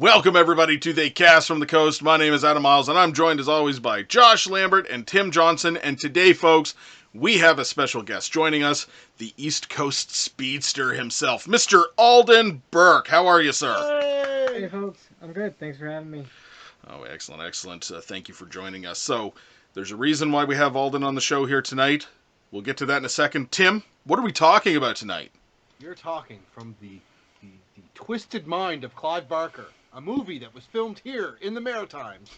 Welcome, everybody, to the Cast from the Coast. My name is Adam Miles, and I'm joined, as always, by Josh Lambert and Tim Johnson. And today, folks, we have a special guest joining us, the East Coast speedster himself, Mr. Alden Burke. How are you, sir? Hey, folks. I'm good. Thanks for having me. Oh, excellent, excellent. Thank you for joining us. So, there's a reason why we have Alden on the show here tonight. We'll get to that in a second. Tim, what are we talking about tonight? You're talking from the twisted mind of Clive Barker, a movie that was filmed here in the Maritimes.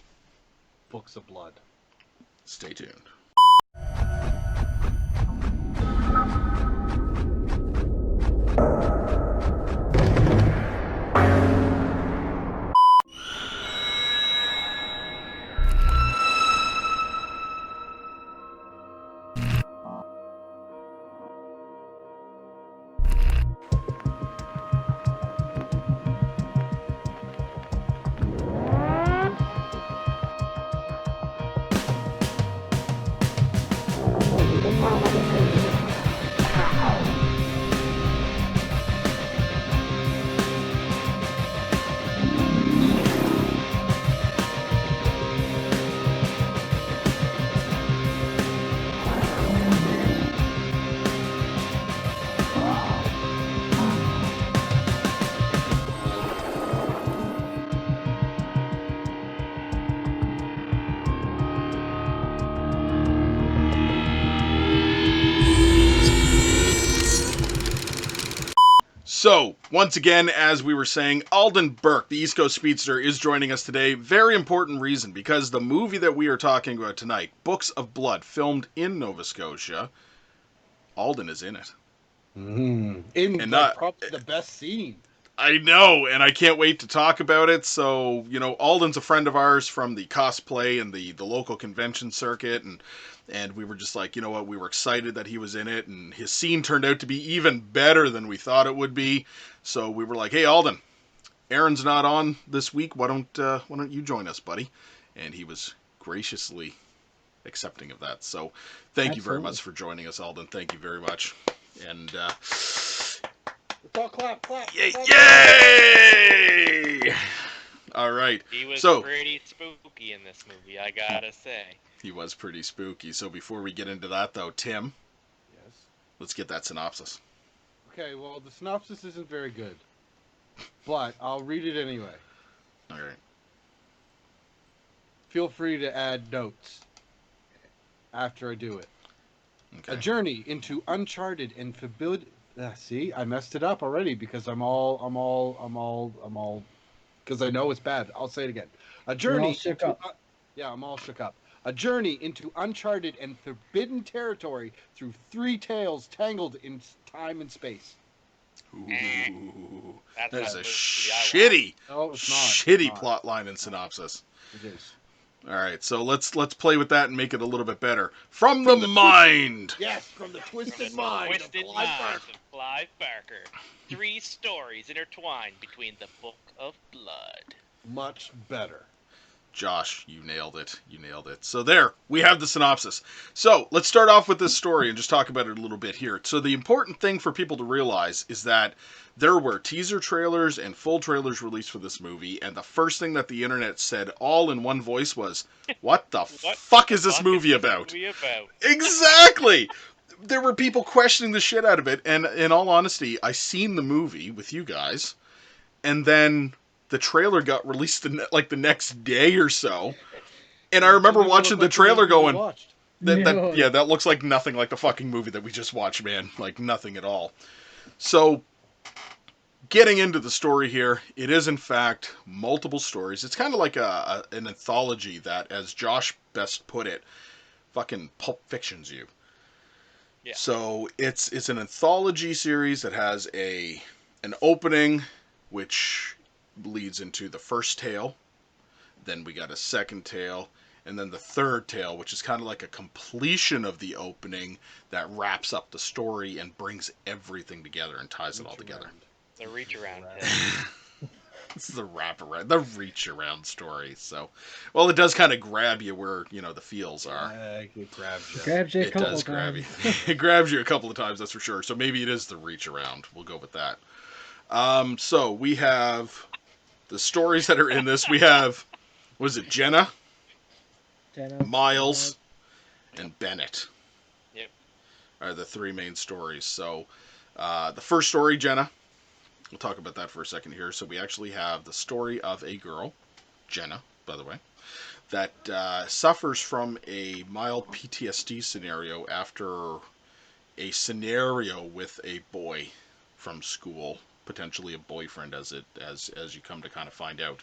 Books of Blood. Stay tuned. So, once again, as we were saying, Alden Burke, the East Coast Speedster, is joining us today. Very important reason, because the movie that we are talking about tonight, Books of Blood, filmed in Nova Scotia, Alden is in it. Probably the best scene. I know, and I can't wait to talk about it. So, Alden's a friend of ours from the cosplay and the local convention circuit, and we were just like, you know what, we were excited that he was in it, and his scene turned out to be even better than we thought it would be. So we were like, hey, Alden, Aaron's not on this week. Why don't you join us, buddy? And he was graciously accepting of that. So thank you very much for joining us, Alden. Thank you very much. And let's all clap. Yay! All right. He was pretty spooky in this movie, I gotta say. He was pretty spooky. So before we get into that, though, Tim. Yes. Let's get that synopsis. Okay, well, the synopsis isn't very good, but I'll read it anyway. All right. Feel free to add notes after I do it. Okay. A journey into uncharted and forbidden. See, I messed it up already because I'm all, because I know it's bad. I'll say it again. A journey. You're all shook up. Yeah, I'm all shook up. A journey into uncharted and forbidden territory through three tales tangled in time and space. Ooh, that is a shitty plot line and synopsis. It is. All right, so let's play with that and make it a little bit better. From the mind. Yes, from the twisted mind of Clive Barker. Three stories intertwined between the Book of Blood. Much better. Josh, you nailed it. So there, we have the synopsis. So let's start off with this story and just talk about it a little bit here. So the important thing for people to realize is that there were teaser trailers and full trailers released for this movie, and the first thing that the internet said all in one voice was, what the fuck is this movie about? Exactly! There were people questioning the shit out of it, and in all honesty, I seen the movie with you guys, and then the trailer got released the next day or so, and I remember watching the trailer going, that looks like nothing like the fucking movie that we just watched, man. Like, nothing at all. So, getting into the story here, it is in fact multiple stories. It's kind of like an anthology that, as Josh best put it, fucking Pulp Fiction's you. Yeah. So it's an anthology series that has an opening, which leads into the first tale. Then we got a second tale, and then the third tale, which is kind of like a completion of the opening that wraps up the story and brings everything together and ties it all together. The reach around. This is the wraparound, the reach around story. So, well, it does kind of grab you where the feels are. It grabs you. It does grab you. It grabs you a couple of times, that's for sure. So maybe it is the reach around. We'll go with that. So we have the stories that are in this, we have, was it Jenna, Jenna, Miles, and Bennett Yep. are the three main stories. So the first story, Jenna, we'll talk about that for a second here. So we actually have the story of a girl, Jenna, by the way, that suffers from a mild PTSD scenario after a scenario with a boy from school, potentially a boyfriend, as you come to kind of find out.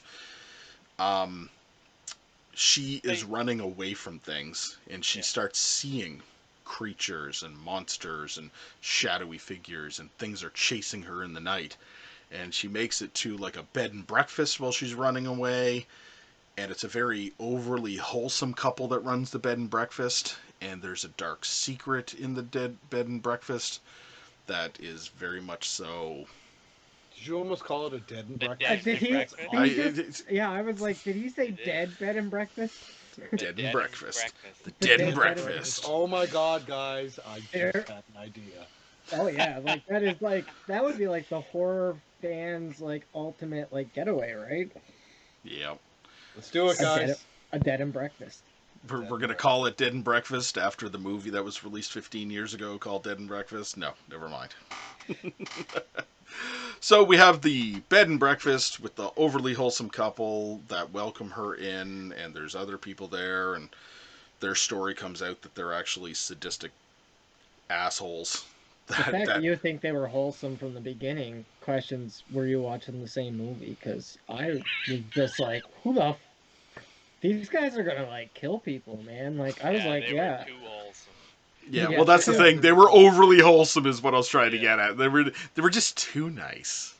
She is running away from things, and she starts seeing creatures and monsters and shadowy figures, and things are chasing her in the night. And she makes it to like a bed and breakfast while she's running away, and it's a very overly wholesome couple that runs the bed and breakfast, and there's a dark secret in the bed and breakfast that is very much so. Did you almost call it a dead and The breakfast? dead Did breakfast? yeah, I was like, did he say It is. dead bed and breakfast? Dead and breakfast. The The dead dead and bed and breakfast. Oh my god, guys, I There- just had an idea. Oh yeah, like that is like that would be like the horror fans like ultimate like getaway, right? Yep. Let's do it, guys. A dead and breakfast. We're going to call it Dead and Breakfast after the movie that was released 15 years ago called Dead and Breakfast? No, never mind. So we have the bed and breakfast with the overly wholesome couple that welcome her in, and there's other people there, and their story comes out that they're actually sadistic assholes. The fact that you think they were wholesome from the beginning questions were you watching the same movie? Because I was just like, who the these guys are gonna like kill people, man. Like I was like, they yeah. were too wholesome. Yeah, Yeah. well, that's the thing. They were overly wholesome, is what I was trying to get at. They were just too nice.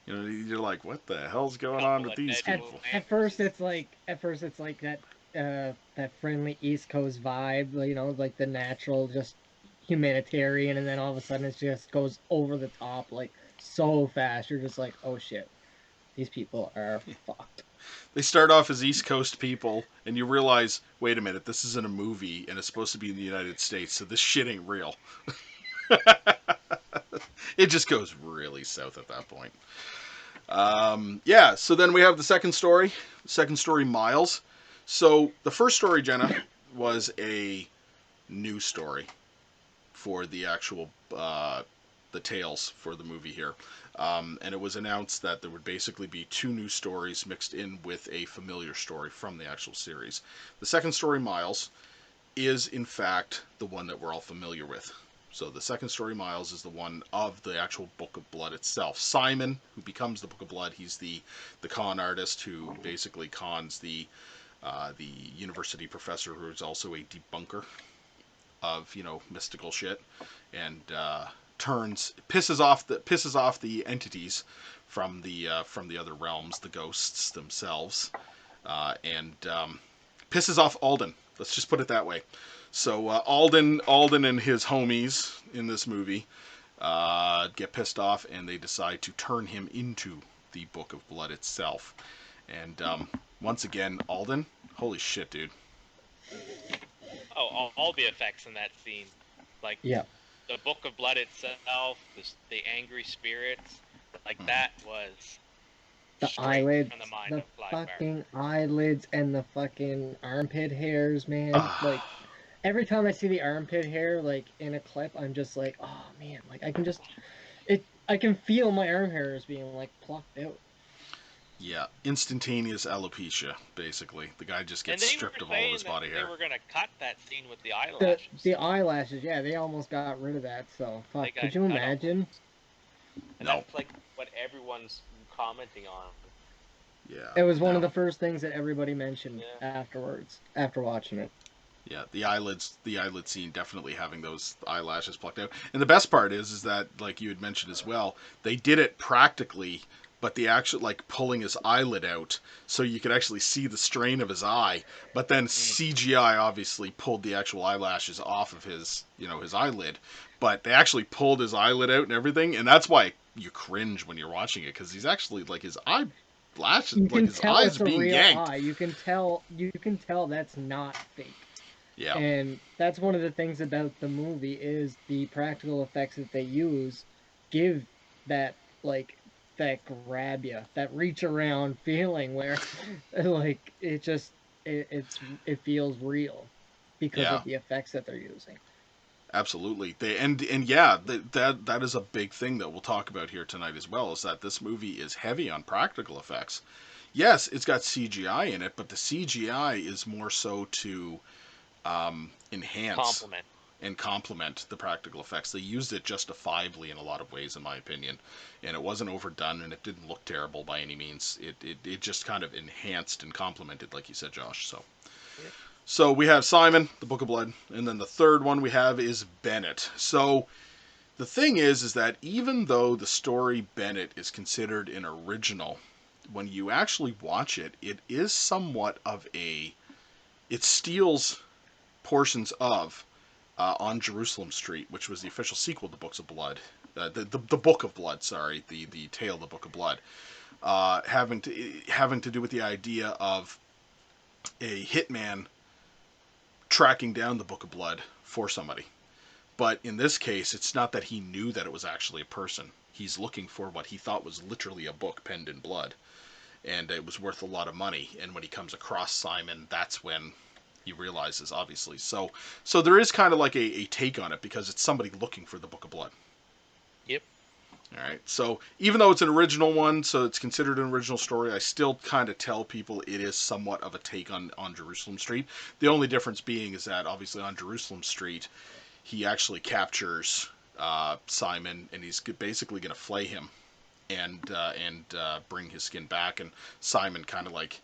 You know, you're like, what the hell's going on with these people? At first it's like that that friendly East Coast vibe, you know, like the natural just humanitarian, and then all of a sudden it just goes over the top like so fast. You're just like, oh shit, these people are fucked. They start off as East Coast people, and you realize, wait a minute, this isn't a movie, and it's supposed to be in the United States, so this shit ain't real. It just goes really south at that point. Yeah, so then we have the second story. Second story, Miles. So the first story, Jenna, was a news story for the actual the tales for the movie here. And it was announced that there would basically be two new stories mixed in with a familiar story from the actual series. The second story, Miles, is in fact the one that we're all familiar with. So the second story, Miles, is the one of the actual Book of Blood itself. Simon, who becomes the Book of Blood, he's the con artist who basically cons the university professor, who is also a debunker of, you know, mystical shit, and pisses off the entities from the other realms, the ghosts themselves, and pisses off Alden. Let's just put it that way. So Alden and his homies in this movie get pissed off, and they decide to turn him into the Book of Blood itself. And once again, Alden, holy shit, dude. Oh, all the effects in that scene, like Yeah. the Book of Blood itself, the angry spirits, like that was The straight eyelids, from the mind the of Clive Barker. fucking eyelids, and the fucking armpit hairs, man. Like every time I see the armpit hair, like in a clip, I'm just like, oh man, like I can feel my arm hairs being like plucked out. Yeah, instantaneous alopecia, basically. The guy just gets stripped of all of his body hair. They were gonna cut that scene with the The eyelashes. eyelashes, yeah, they almost got rid of that. So fuck, got could you cut imagine? And No. that's like what everyone's commenting on. Yeah. It was one of the first things that everybody mentioned Yeah. afterwards, after watching it. Yeah, the eyelid scene definitely having those eyelashes plucked out. And the best part is that, like you had mentioned as well, they did it practically, but the actual, like, pulling his eyelid out so you could actually see the strain of his eye. But then CGI obviously pulled the actual eyelashes off of his, you know, his eyelid. But they actually pulled his eyelid out and everything, and that's why you cringe when you're watching it, because he's actually, like, his eyelashes, You can like his tell eyes it's a being real yanked. eye. You can tell that's not fake. Yeah. And that's one of the things about the movie is the practical effects that they use give that like that grab you, that reach around feeling where, like, it feels real because Yeah. of the effects that they're using. Absolutely. And yeah, that is a big thing that we'll talk about here tonight as well, is that this movie is heavy on practical effects. Yes, it's got CGI in it, but the CGI is more so to enhance Compliment. and complement the practical effects. They used it justifiably in a lot of ways, in my opinion, and it wasn't overdone, and it didn't look terrible by any means. It just kind of enhanced and complemented, like you said, Josh. So. Yep. So we have Simon, the Book of Blood, and then the third one we have is Bennett. So the thing is that even though the story Bennett is considered an original, when you actually watch it, it is somewhat of it steals portions of On Jerusalem Street, which was the official sequel to Books of Blood, the Book of Blood, sorry, the tale, the Book of Blood, having to do with the idea of a hitman tracking down the Book of Blood for somebody. But in this case, it's not that he knew that it was actually a person. He's looking for what he thought was literally a book penned in blood. And it was worth a lot of money. And when he comes across Simon, that's when he realizes, obviously. So there is kind of like a take on it, because it's somebody looking for the Book of Blood. Yep. All right. So even though it's an original one, so it's considered an original story, I still kind of tell people it is somewhat of a take on Jerusalem Street. The only difference being is that obviously on Jerusalem Street, he actually captures Simon, and he's basically going to flay him and bring his skin back. And Simon kind of like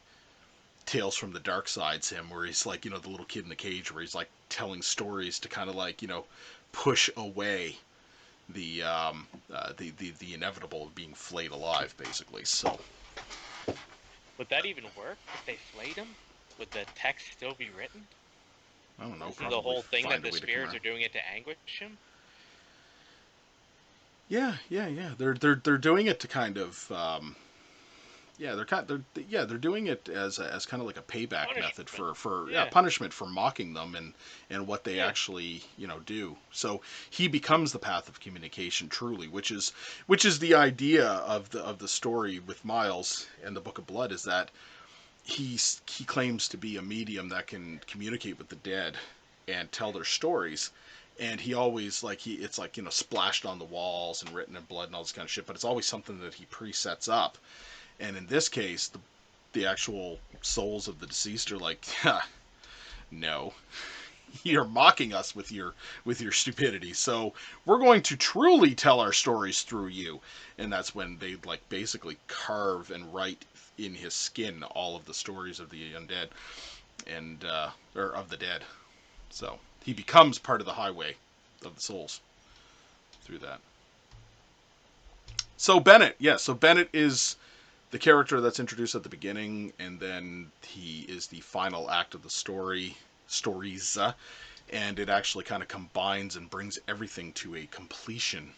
Tales from the Dark Side's him, where he's like, the little kid in the cage, where he's like telling stories to kind of like, push away the inevitable of being flayed alive, basically. So Would that even work if they flayed him? Would the text still be written? I don't know. Isn't the whole thing that the spirits are around. doing it to anguish him? Yeah. They're doing it to kind of they're doing it as kind of like a payback method Punishment. for Yeah. punishment for mocking them and what they actually do. So he becomes the path of communication truly, which is the idea of the story with Miles and the Book of Blood, is that he claims to be a medium that can communicate with the dead and tell their stories. And he always it's like splashed on the walls and written in blood and all this kind of shit, but it's always something that he presets up. And in this case, the actual souls of the deceased are like, no, you're mocking us with your stupidity. So we're going to truly tell our stories through you. And that's when they like basically carve and write in his skin all of the stories of the undead and or of the dead. So he becomes part of the highway of the souls through that. So Bennett, so Bennett is the character that's introduced at the beginning, and then he is the final act of the stories, and it actually kind of combines and brings everything to a completion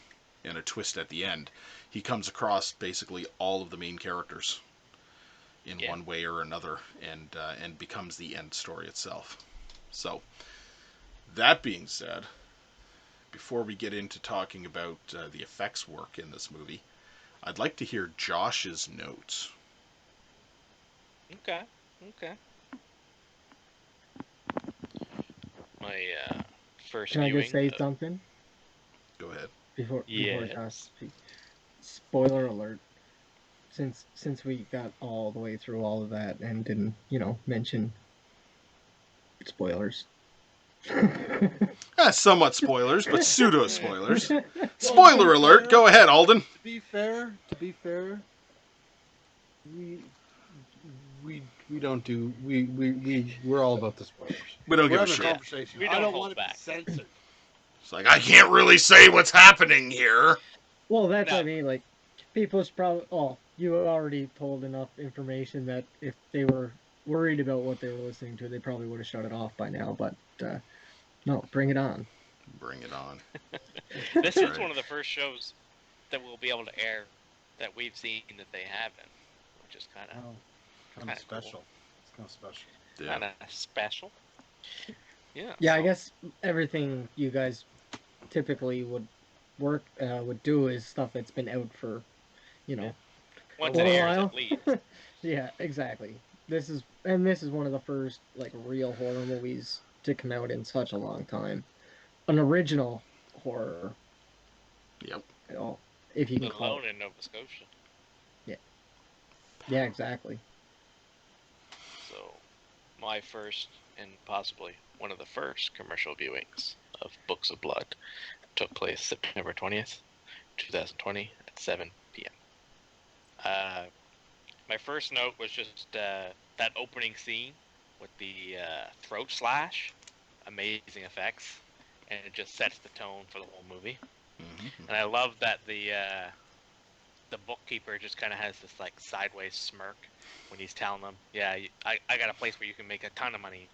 and a twist at the end. He comes across basically all of the main characters in one way or another, and becomes the end story itself. So, that being said, before we get into talking about the effects work in this movie, I'd like to hear Josh's notes. Okay. My first Can I viewing. just say something Go ahead. before Yes. Josh speaks? Spoiler alert. Since we got all the way through all of that and didn't, mention spoilers. Somewhat spoilers, but pseudo spoilers. Spoiler alert! Go ahead, Alden. To be fair, we don't do we're all about the spoilers. We don't give a We're having shit. a conversation. We I don't don't hold want it back. censored. It's like, I can't really say what's happening here. Well, that's No. what I mean. Like, people's probably. Oh, you already told enough information that if they were worried about what they were listening to, they probably would have shut it off by now. But no, bring it on. Bring it on. This is right. one of the first shows that we'll be able to air that we've seen that they haven't, which is kind of Kind of Kinda special. cool. It's kind of special. kind of special. Yeah. Yeah, I so- guess everything you guys typically would do is stuff that's been out for, Once For it a airs, while. at least. Yeah, exactly. This is one of the first like real horror movies to come out in such a long time. An original horror, Yep. you know, if you can call Alone it. in Nova Scotia. Yeah, exactly. So, my first and possibly one of the first commercial viewings of Books of Blood took place September 20th, 2020 at 7 p.m. My first note was just that opening scene with the throat slash. Amazing effects. And it just sets the tone for the whole movie. Mm-hmm. And I love that the bookkeeper just kind of has this like sideways smirk when he's telling them, "Yeah, I got a place where you can make a ton of money.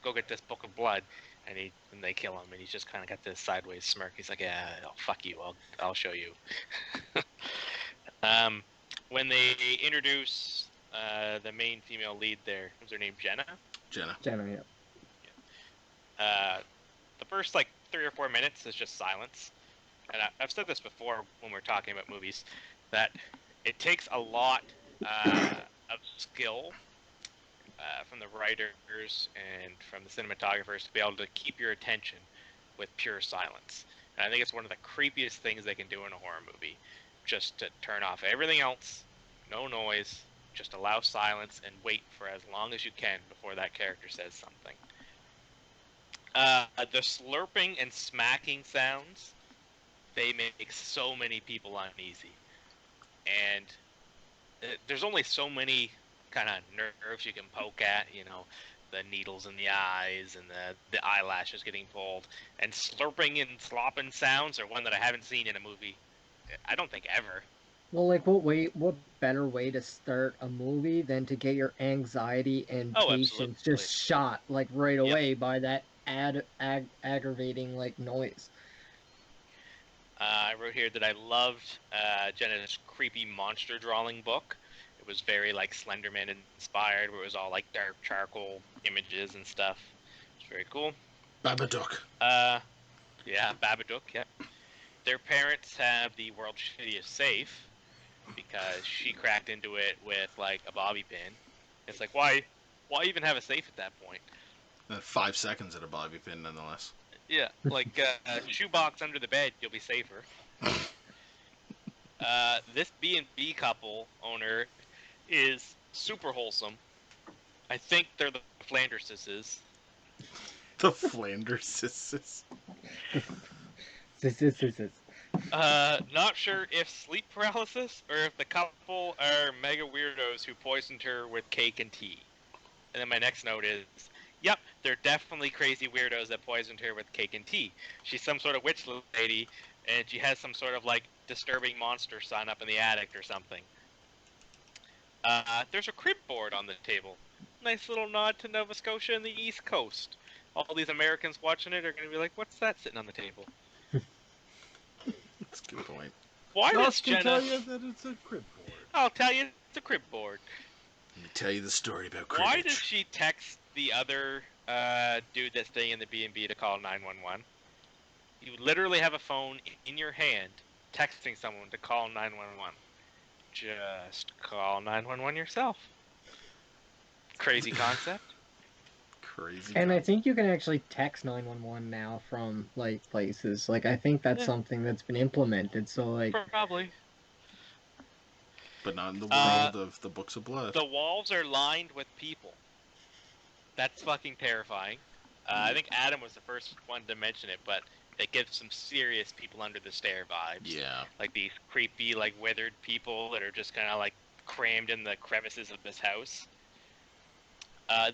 Go get this book of blood." And they kill him, and he's just kind of got this sideways smirk. He's like, "Yeah, oh, fuck you. I'll show you." When they introduce the main female lead, there was her name Jenna. Jenna. Jenna, yeah. The first like 3 or 4 minutes is just silence. And I've said this before when we're talking about movies, that it takes a lot of skill from the writers and from the cinematographers to be able to keep your attention with pure silence. And I think it's one of the creepiest things they can do in a horror movie, just to turn off everything else, no noise, just allow silence and wait for as long as you can before that character says something. The slurping and smacking sounds, they make so many people uneasy. And there's only so many kind of nerves you can poke at, the needles in the eyes and the eyelashes getting pulled. And slurping and slopping sounds are one that I haven't seen in a movie, I don't think ever. Well, like what better way to start a movie than to get your anxiety and Oh, patience absolutely. just shot like right Yep. away by that aggravating like noise. I wrote here that I loved Jenna's creepy monster drawing book. It was very like Slenderman inspired, where it was all like dark charcoal images and stuff. It's very cool. Babadook. Yeah, Babadook. Yep. Their parents have the world's shittiest safe because she cracked into it with like a bobby pin. It's like why even have a safe at that point? 5 seconds at a bobby pin, nonetheless. Yeah, like shoebox under the bed, you'll be safer. This B&B couple owner is super wholesome. I think they're the Flanderses. The Flanderses. This. Not sure if sleep paralysis or if the couple are mega weirdos who poisoned her with cake and tea. And then my next note is, yep, they're definitely crazy weirdos that poisoned her with cake and tea. She's some sort of witch lady, and she has some sort of like disturbing monster son up in the attic or something. There's a crib board on the table. Nice little nod to Nova Scotia and the East Coast. All these Americans watching it are going to be like, what's that sitting on the table? That's a good point. Why does Josh can Jenna... tell you that it's a crib board. I'll tell you, it's a crib board. Let me tell you the story about cribbage. Why does she text the other dude that's staying in the B&B to call 911? You literally have a phone in your hand texting someone to call 911. Just call 911 yourself. Crazy concept. Crazy. And I think you can actually text 911 now from like places. Like I think that's something that's been implemented. So like Probably. But not in the world of the Books of Blood. The walls are lined with people. That's fucking terrifying. I think Adam was the first one to mention it, but it gives some serious people under the stair vibes. Yeah. Like these creepy, like withered people that are just kind of like crammed in the crevices of this house.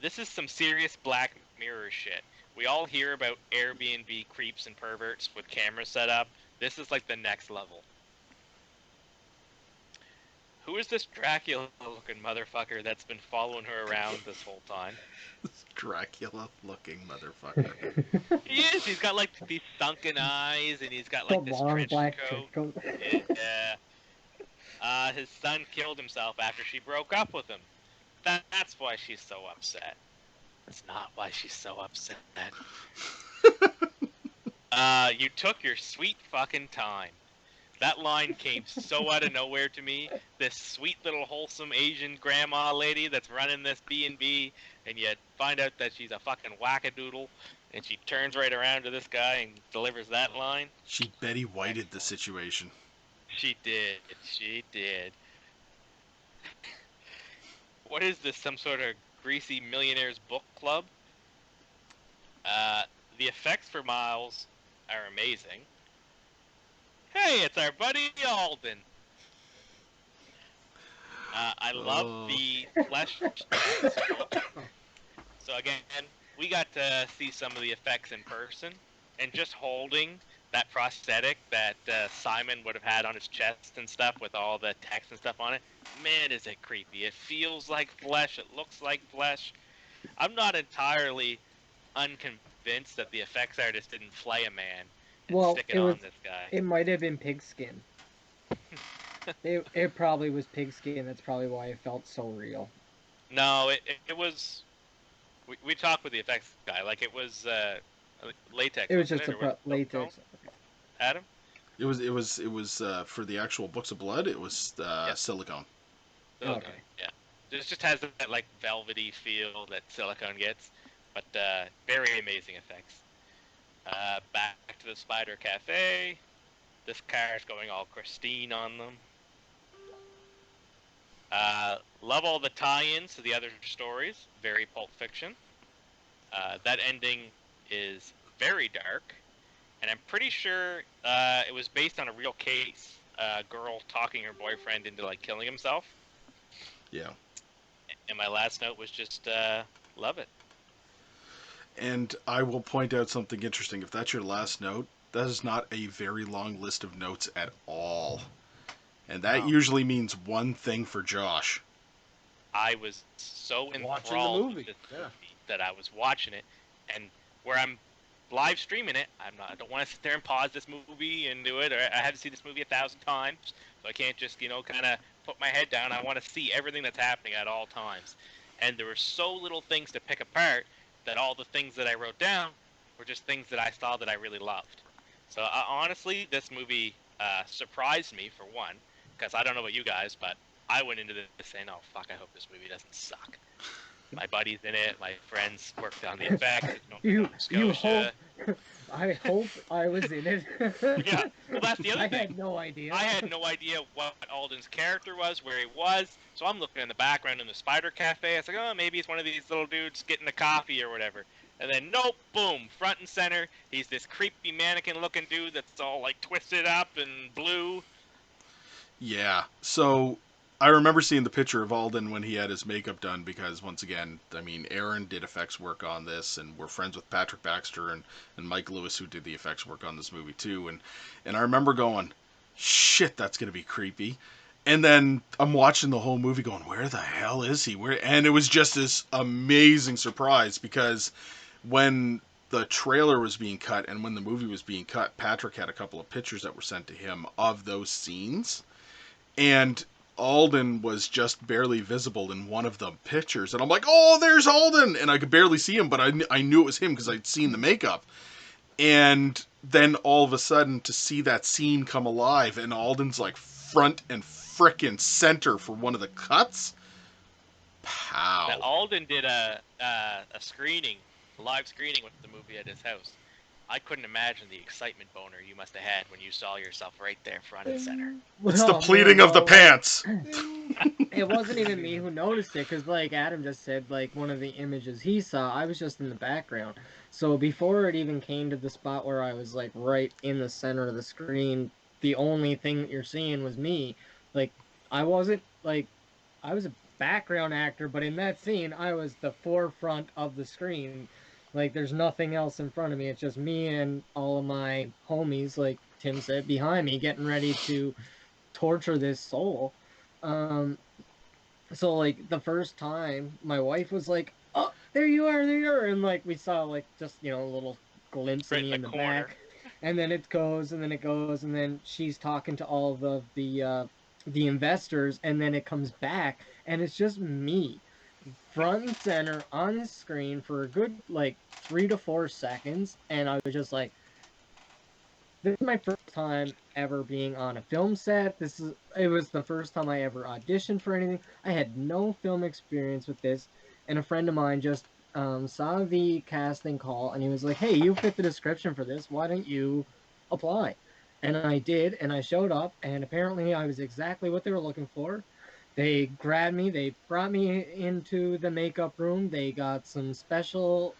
This is some serious Black Mirror shit. We all hear about Airbnb creeps and perverts with cameras set up. This is like the next level. Who is this Dracula-looking motherfucker that's been following her around this whole time? This Dracula-looking motherfucker. He is. He's got like these sunken eyes, and he's got the like this long trench black coat. coat. Yeah. His son killed himself after she broke up with him. That's why she's so upset. That's not why she's so upset. You took your sweet fucking time. That line came so out of nowhere to me. This sweet little wholesome Asian grandma lady that's running this B&B, and you find out that she's a fucking wackadoodle, and she turns right around to this guy and delivers that line. She Betty Whited the Excellent. situation. She did. She did. What is this? Some sort of greasy millionaires book club? Uh, the effects for Miles are amazing. Hey, it's our buddy Alden. I love the flesh chest. So again, we got to see some of the effects in person, and just holding that prosthetic that Simon would have had on his chest and stuff with all the text and stuff on it. Man, is it creepy! It feels like flesh. It looks like flesh. I'm not entirely unconvinced that the effects artist didn't flay a man and Well, stick it on this guy. it might have been pigskin. It probably was pigskin. That's probably why it felt so real. No, it was. We talked with the effects guy. Like it was latex. It was wasn't just it? Or what- latex. Adam? It was for the actual Books of Blood. It was silicone. Okay. Yeah. It just has that like velvety feel that silicone gets, but very amazing effects. Back to the Spider Cafe. This car's going all Christine on them. Love all the tie-ins to the other stories. Very Pulp Fiction. That ending is very dark, and I'm pretty sure it was based on a real case. A girl talking her boyfriend into like killing himself. Yeah. And my last note was just love it. And I will point out something interesting. If that's your last note, that is not a very long list of notes at all. And that usually means one thing for Josh. I was so Watching enthralled the with movie. this movie that I was watching it, and where I'm live streaming it, I don't want to sit there and pause this movie and do it. Or I have to see this movie 1,000 times, so I can't just kind of put my head down. I want to see everything that's happening at all times. And there were so little things to pick apart that all the things that I wrote down were just things that I saw that I really loved. So honestly, this movie surprised me for one, because I don't know about you guys, but I went into this saying, "Oh fuck, I hope this movie doesn't suck." My buddies in it, my friends worked on the effects. You Scotia. hope. I hope I was in it. Yeah, well that's the other I thing. had no idea. I had no idea what Alden's character was, where he was. So I'm looking in the background in the Spider Cafe. I was like, oh, maybe he's one of these little dudes getting a coffee or whatever. And then, nope, boom, front and center. He's this creepy mannequin-looking dude that's all like twisted up and blue. Yeah. So I remember seeing the picture of Alden when he had his makeup done because, once again, I mean, Aaron did effects work on this, and we're friends with Patrick Baxter and Mike Lewis, who did the effects work on this movie too. And I remember going, shit, that's gonna be creepy. And then I'm watching the whole movie going, where the hell is he? Where? And it was just this amazing surprise because when the trailer was being cut and when the movie was being cut, Patrick had a couple of pictures that were sent to him of those scenes. And Alden was just barely visible in one of the pictures. And I'm like, oh, there's Alden! And I could barely see him, but I knew it was him because I'd seen the makeup. And then all of a sudden to see that scene come alive and Alden's like front and frickin' center for one of the cuts. Pow. Now, Alden did a screening, a live screening with the movie at his house. I couldn't imagine the excitement boner you must have had when you saw yourself right there front and center. It's the pleating of the pants. It wasn't even me who noticed it, because like Adam just said, like one of the images he saw, I was just in the background. So before it even came to the spot where I was like right in the center of the screen, the only thing that you're seeing was me. Like I wasn't like I was a background actor, but in that scene I was the forefront of the screen. Like there's nothing else in front of me. It's just me and all of my homies, like Tim said, behind me, getting ready to torture this soul. So like the first time, my wife was like, "Oh, there you are, there you are," and like we saw like just a little glimpse Right of me in the corner. back, and then it goes, and then it goes, and then she's talking to all of the investors, and then it comes back, and it's just me, front and center on the screen for a good like 3 to 4 seconds, and I was just like, this is my first time ever being on a film set. It was the first time I ever auditioned for anything. I had no film experience with this, and a friend of mine just saw the casting call, and he was like, "Hey, you fit the description for this. Why don't you apply?" And I did, and I showed up, and apparently I was exactly what they were looking for. They grabbed me, they brought me into the makeup room. They got some special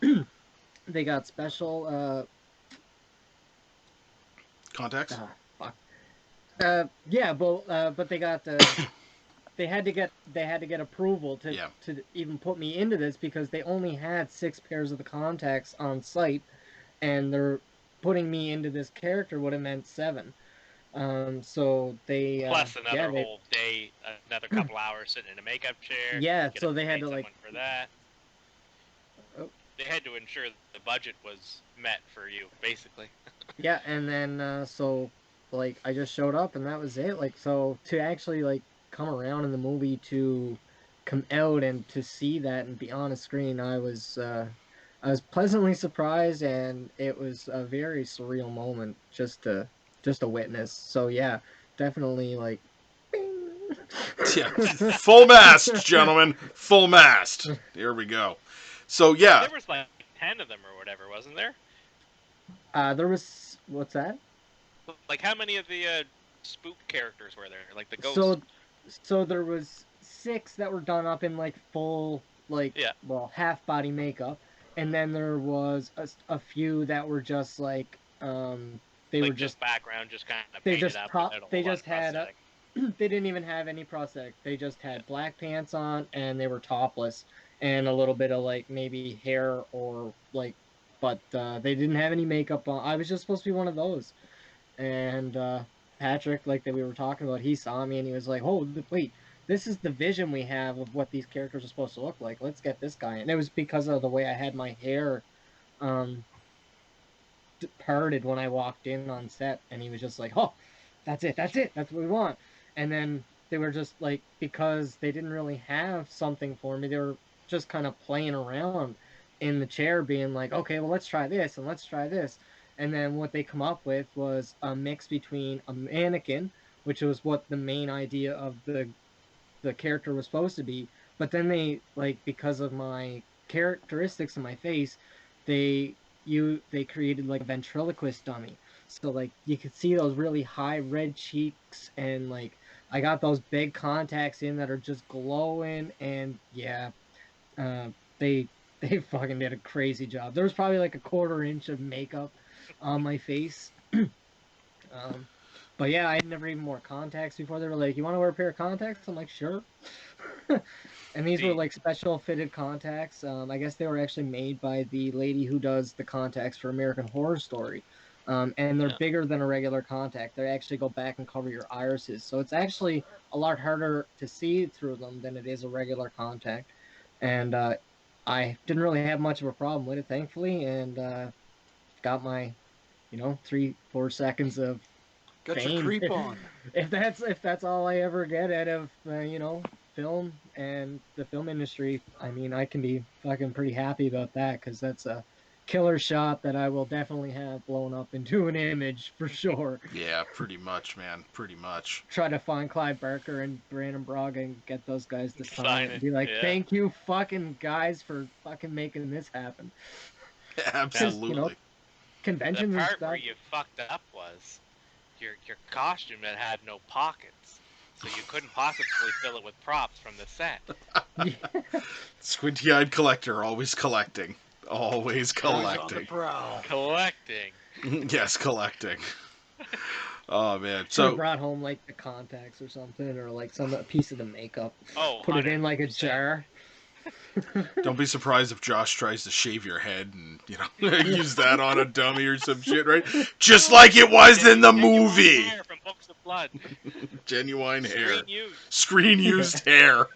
they got special Contacts? fuck. Yeah, but they got they had to get approval Yeah. to even put me into this, because they only had 6 pairs of the contacts on site, and they're putting me into this character would have meant 7. So they Plus yeah, another whole day, another couple hours sitting in a makeup chair. Yeah, get so they pay had to someone like for that. Oh. They had to ensure that the budget was met for you, basically. Yeah, and then so like I just showed up and that was it. Like, so to actually like come around in the movie, to come out and to see that and be on a screen, I was pleasantly surprised, and it was a very surreal moment just to witness. So yeah, definitely like bing. Yeah. Full mast, gentlemen. Full mast. Here we go. So yeah. There was like 10 of them or whatever, wasn't there? There was, what's that? Like, how many of the spook characters were there? Like the ghost. So there was 6 that were done up in like full, like, Yeah. well, half body makeup, and then there was a few that were just like they like were just background, just kind of they painted just up. top, without a they whole lot just of had prosthetic. they didn't even have any prosthetic. They just had black pants on, and they were topless, and a little bit of like maybe hair or like, but they didn't have any makeup on. I was just supposed to be one of those, and Patrick, like that we were talking about, he saw me and he was like, "Oh, wait, this is the vision we have of what these characters are supposed to look like. Let's get this guy." And it was because of the way I had my hair um, parted when I walked in on set, and he was just like, "Oh, that's it, that's what we want." And then they were just like, because they didn't really have something for me, they were just kind of playing around in the chair, being like, "Okay, well, let's try this and let's try this." And then what they come up with was a mix between a mannequin, which was what the main idea of the character was supposed to be, but then they, like, because of my characteristics in my face, they created like a ventriloquist dummy. So like you could see those really high red cheeks, and like I got those big contacts in that are just glowing, and yeah, uh, they they fucking did a crazy job. There was probably like a 1/4 inch of makeup on my face. But yeah, I had never even wore contacts before. They were like, "You want to wear a pair of contacts?" I'm like, "Sure." And these were like special fitted contacts. I guess they were actually made by the lady who does the contacts for American Horror Story. And they're bigger than a regular contact. They actually go back and cover your irises. So it's actually a lot harder to see through them than it is a regular contact. And I didn't really have much of a problem with it, thankfully. And got my, 3-4 seconds of Got fame. your creep on. If that's all I ever get out of film and the film industry, I mean, I can be fucking pretty happy about that, because that's a killer shot that I will definitely have blown up into an image for sure. Yeah, pretty much, man. Pretty much. Try to find Clive Barker and Brandon Braga and get those guys to sign it and be like, yeah. "Thank you, fucking guys, for fucking making this happen." Absolutely. Conventions The and part stuff. where you fucked up was your costume that had no pockets, so you couldn't possibly fill it with props from the set. Squinty-eyed collector, always collecting. Always Eyes on the collecting. prowl. Collecting. Yes, collecting. Oh, man. Should have So, brought home like the contacts or something, or like a piece of the makeup. Oh, Put it in like a 100%. jar. don't be surprised if Josh tries to shave your head and, use that on a dummy or some shit, right? Just like it was in the Genuine movie. hair from Books of Blood. Genuine hair. Screen used. Screen used hair.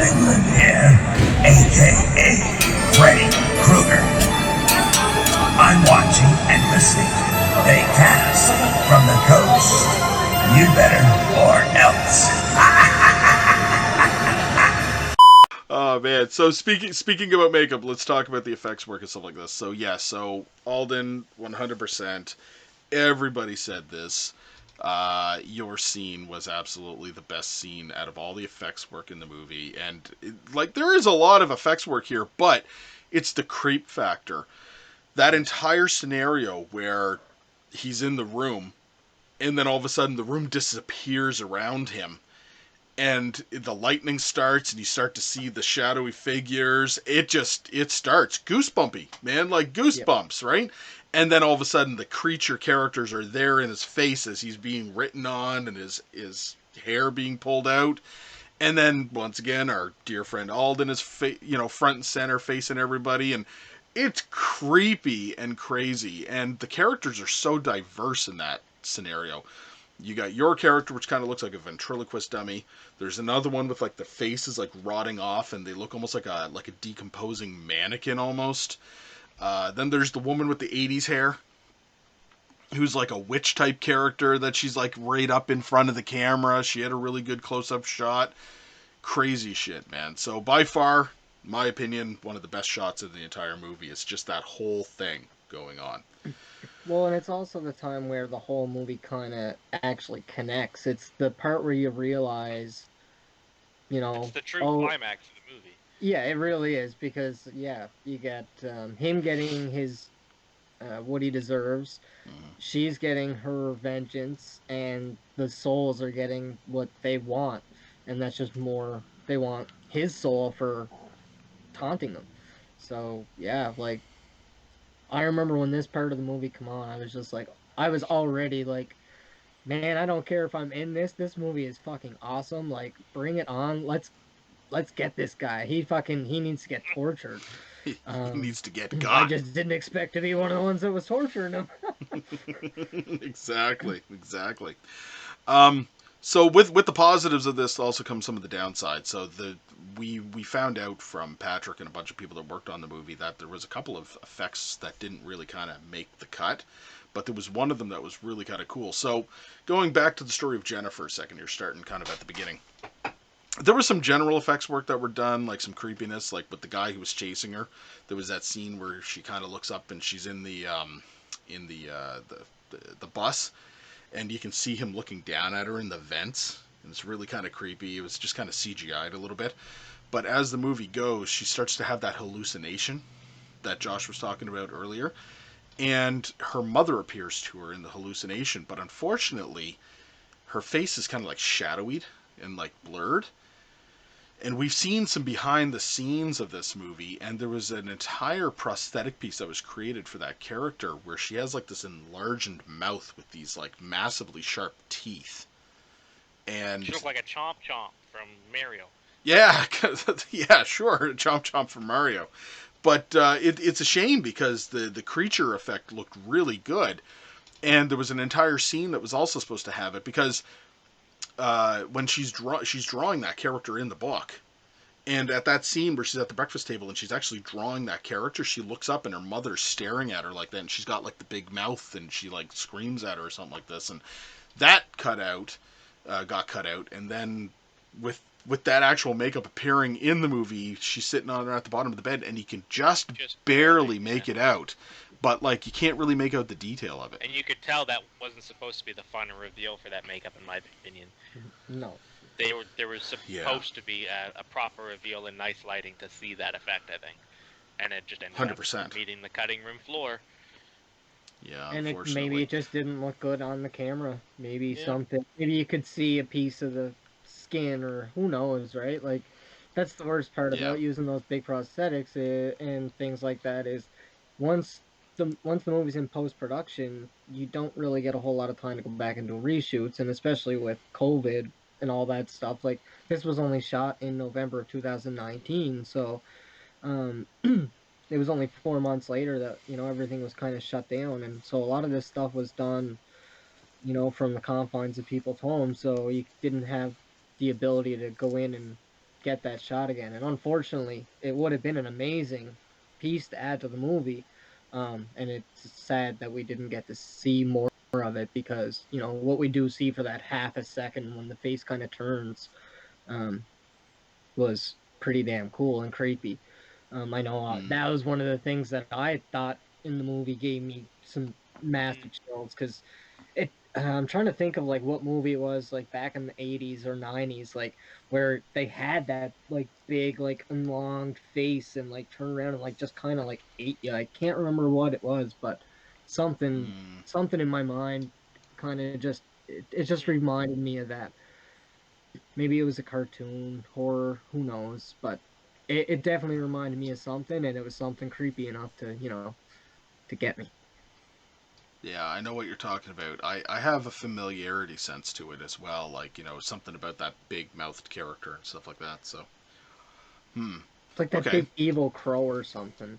England here, aka Freddy Krueger. I'm watching and listening. They cast from the coast. You better or else. Oh man! So speaking about makeup, let's talk about the effects work and stuff like this. So yeah, so Alden, 100%. Everybody said this. Your scene was absolutely the best scene out of all the effects work in the movie, and like there is a lot of effects work here, but it's the creep factor. That entire scenario where he's in the room, and then all of a sudden the room disappears around him, and the lightning starts and you start to see the shadowy figures. It starts goosebumpy, man, like goosebumps. Yep. Right? And then all of a sudden the creature characters are there in his face as he's being written on and his hair being pulled out. And then once again our dear friend Alden is front and center facing everybody, and it's creepy and crazy, and the characters are so diverse in that scenario. You got your character, which kind of looks like a ventriloquist dummy. There's another one with like the face is like rotting off, and they look almost like a decomposing mannequin almost. Then there's the woman with the '80s hair, who's like a witch type character that she's like right up in front of the camera. She had a really good close up shot. Crazy shit, man. So by far, in my opinion, one of the best shots of the entire movie. It's just that whole thing going on. Well, and it's also the time where the whole movie kind of actually connects. It's the part where you realize, it's the true climax of the movie. Yeah, it really is, because, yeah, you get him getting his, what he deserves. She's getting her vengeance, and the souls are getting what they want. And that's just more, they want his soul for taunting them. So, yeah, like, I remember when this part of the movie come on, I was just like, I was already like, man, I don't care if I'm in this. This movie is fucking awesome. Like, bring it on. Let's get this guy. He needs to get tortured. He needs to get got. I just didn't expect to be one of the ones that was torturing him. Exactly. So with the positives of this also comes some of the downsides. So we found out from Patrick and a bunch of people that worked on the movie that there was a couple of effects that didn't really kind of make the cut, but there was one of them that was really kind of cool. So going back to the story of Jennifer a second here, starting kind of at the beginning. There was some general effects work that were done, like some creepiness, like with the guy who was chasing her. There was that scene where she kind of looks up and she's in the bus, and you can see him looking down at her in the vents. And it's really kind of creepy. It was just kind of CGI'd a little bit. But as the movie goes, she starts to have that hallucination that Josh was talking about earlier. And her mother appears to her in the hallucination. But unfortunately, her face is kind of like shadowied and like blurred. And we've seen some behind the scenes of this movie, and there was an entire prosthetic piece that was created for that character where she has like this enlarged mouth with these like massively sharp teeth. And she looks like a Chomp from Mario. Yeah, yeah, sure, Chomp from Mario. But it's a shame because the creature effect looked really good, and there was an entire scene that was also supposed to have it, because when she's drawing that character in the book, and at that scene where she's at the breakfast table and she's actually drawing that character, she looks up and her mother's staring at her like that, and she's got like the big mouth, and she like screams at her or something like this, and that got cut out, and then with that actual makeup appearing in the movie, she's sitting on her at the bottom of the bed, and you can just barely make it out. But like, you can't really make out the detail of it. And you could tell that wasn't supposed to be the final reveal for that makeup, in my opinion. No. There was supposed to be a proper reveal and nice lighting to see that effect, I think. And it just ended 100%. up meeting the cutting room floor. Yeah, and maybe it just didn't look good on the camera. Maybe maybe you could see a piece of the skin, or who knows, right? Like, that's the worst part about using those big prosthetics and things like that, is once the movie's in post-production, you don't really get a whole lot of time to go back and do reshoots, and especially with COVID and all that stuff. Like, this was only shot in November of 2019, so it was only 4 months later that, everything was kind of shut down, and so a lot of this stuff was done, from the confines of people's homes, so you didn't have the ability to go in and get that shot again. And unfortunately, it would have been an amazing piece to add to the movie. And it's sad that we didn't get to see more of it because, you know, what we do see for that half a second when the face kind of turns um, was pretty damn cool and creepy. I know that was one of the things that I thought in the movie gave me some Mm. massive chills because I'm trying to think of like what movie it was like back in the 80s or 90s, like where they had that like big like enlonged face and like turn around and like just kind of like ate you. I can't remember what it was, but something Mm. something in my mind kind of just it just reminded me of that. Maybe it was a cartoon, horror, who knows, but it definitely reminded me of something, and it was something creepy enough to, you know, to get me. Yeah, I know what you're talking about. I have a familiarity sense to it as well, like, you know, something about that big mouthed character and stuff like that. So, It's like that okay. big evil crow or something.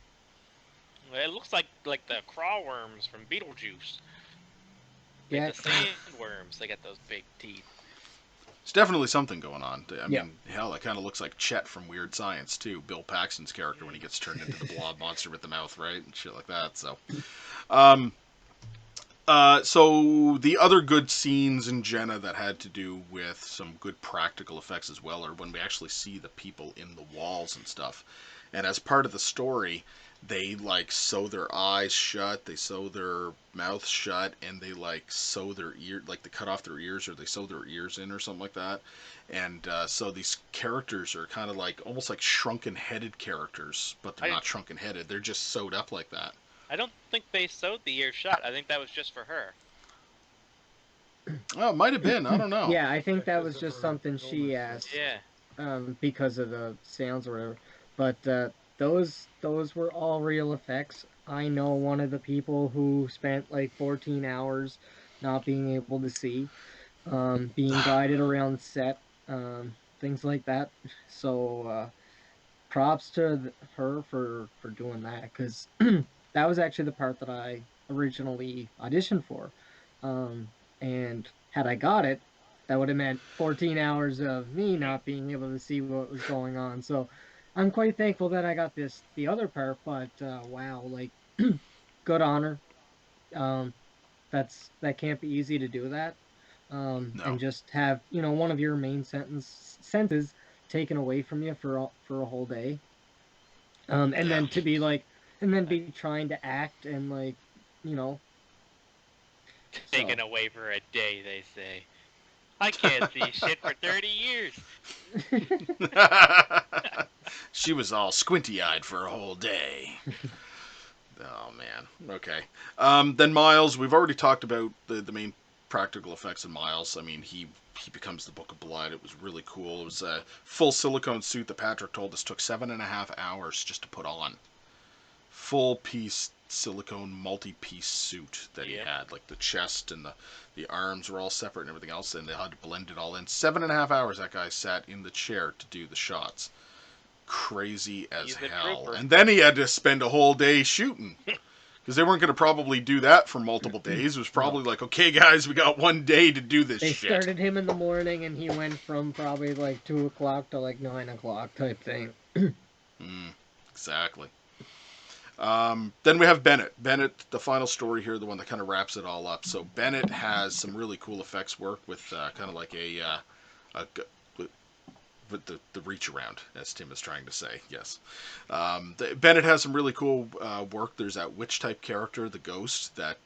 It looks like the craw worms from Beetlejuice. Like Yeah, the sandworms, they got those big teeth. It's definitely something going on. I yeah. mean, hell, that kind of looks like Chet from Weird Science, too. Bill Paxton's character when he gets turned into the blob monster with the mouth, right? And shit like that. So, um, so the other good scenes in Jenna that had to do with some good practical effects as well are when we actually see the people in the walls and stuff. And as part of the story, they like sew their eyes shut, they sew their mouth shut, and they like sew their ear, like they cut off their ears or they sew their ears in or something like that. And so these characters are kind of like almost like shrunken headed characters, but they're I not shrunken headed. They're just sewed up like that. I don't think they sewed the ear shut. I think that was just for her. Oh, it might have been. I don't know. Yeah, I think that was because of just her something she illness. asked, Yeah. because of the sounds or whatever. But those were all real effects. I know one of the people who spent like 14 hours not being able to see, being guided around set, things like that. So props to her for doing that because that was actually the part that I originally auditioned for. Um, and had I got it, that would have meant 14 hours of me not being able to see what was going on. So I'm quite thankful that I got the other part. But wow, like good honor. Um, that can't be easy to do that. No. And just have, you know, one of your main senses taken away from you for a whole day, and Yeah. then to be like, and then be trying to act and like, you know, Taken so away for a day, they say. I can't see shit for 30 years. She was all squinty eyed for a whole day. Oh man. Okay. Then Miles, we've already talked about the main practical effects in Miles. I mean, he becomes the Book of Blood. It was really cool. It was a full silicone suit that Patrick told us took 7.5 hours just to put on. Full piece silicone multi-piece suit that he Yep. had. Like the chest and the arms were all separate and everything else, and they had to blend it all in. 7.5 hours that guy sat in the chair to do the shots. Crazy as He's a hell. trooper. And then he had to spend a whole day shooting. Because they weren't going to probably do that for multiple days. It was probably like, okay, guys, we got one day to do this they shit. started him in the morning and he went from probably like 2 o'clock to like 9 o'clock type thing. Exactly. Then we have Bennett. Bennett, the final story here, the one that kind of wraps it all up. So Bennett has some really cool effects work with kind of like a with the reach around, as Tim is trying to say. Yes, Bennett has some really cool work. There's that witch type character, the ghost, that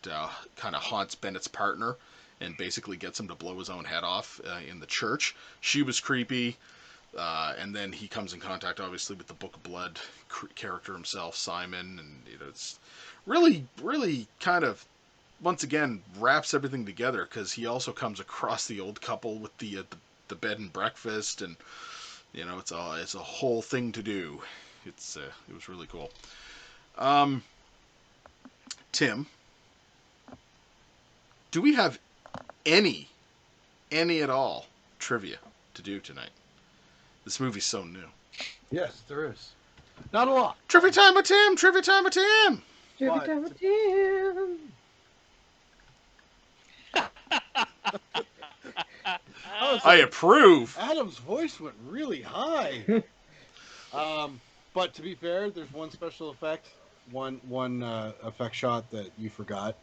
kind of haunts Bennett's partner and basically gets him to blow his own head off in the church. She was creepy. And then he comes in contact, obviously, with the Book of Blood character himself, Simon, and you know, it's really, really kind of once again wraps everything together because he also comes across the old couple with the bed and breakfast, and you know, it's a whole thing to do. It was really cool. Um, Tim, do we have any at all trivia to do tonight? This movie's so new. Yes, there is. Not a lot. Trivia time with Tim! Trivia time with Tim! Every But time with him. was I like, approve. Adam's voice went really high. But to be fair, there's one special effect, one effect shot that you forgot,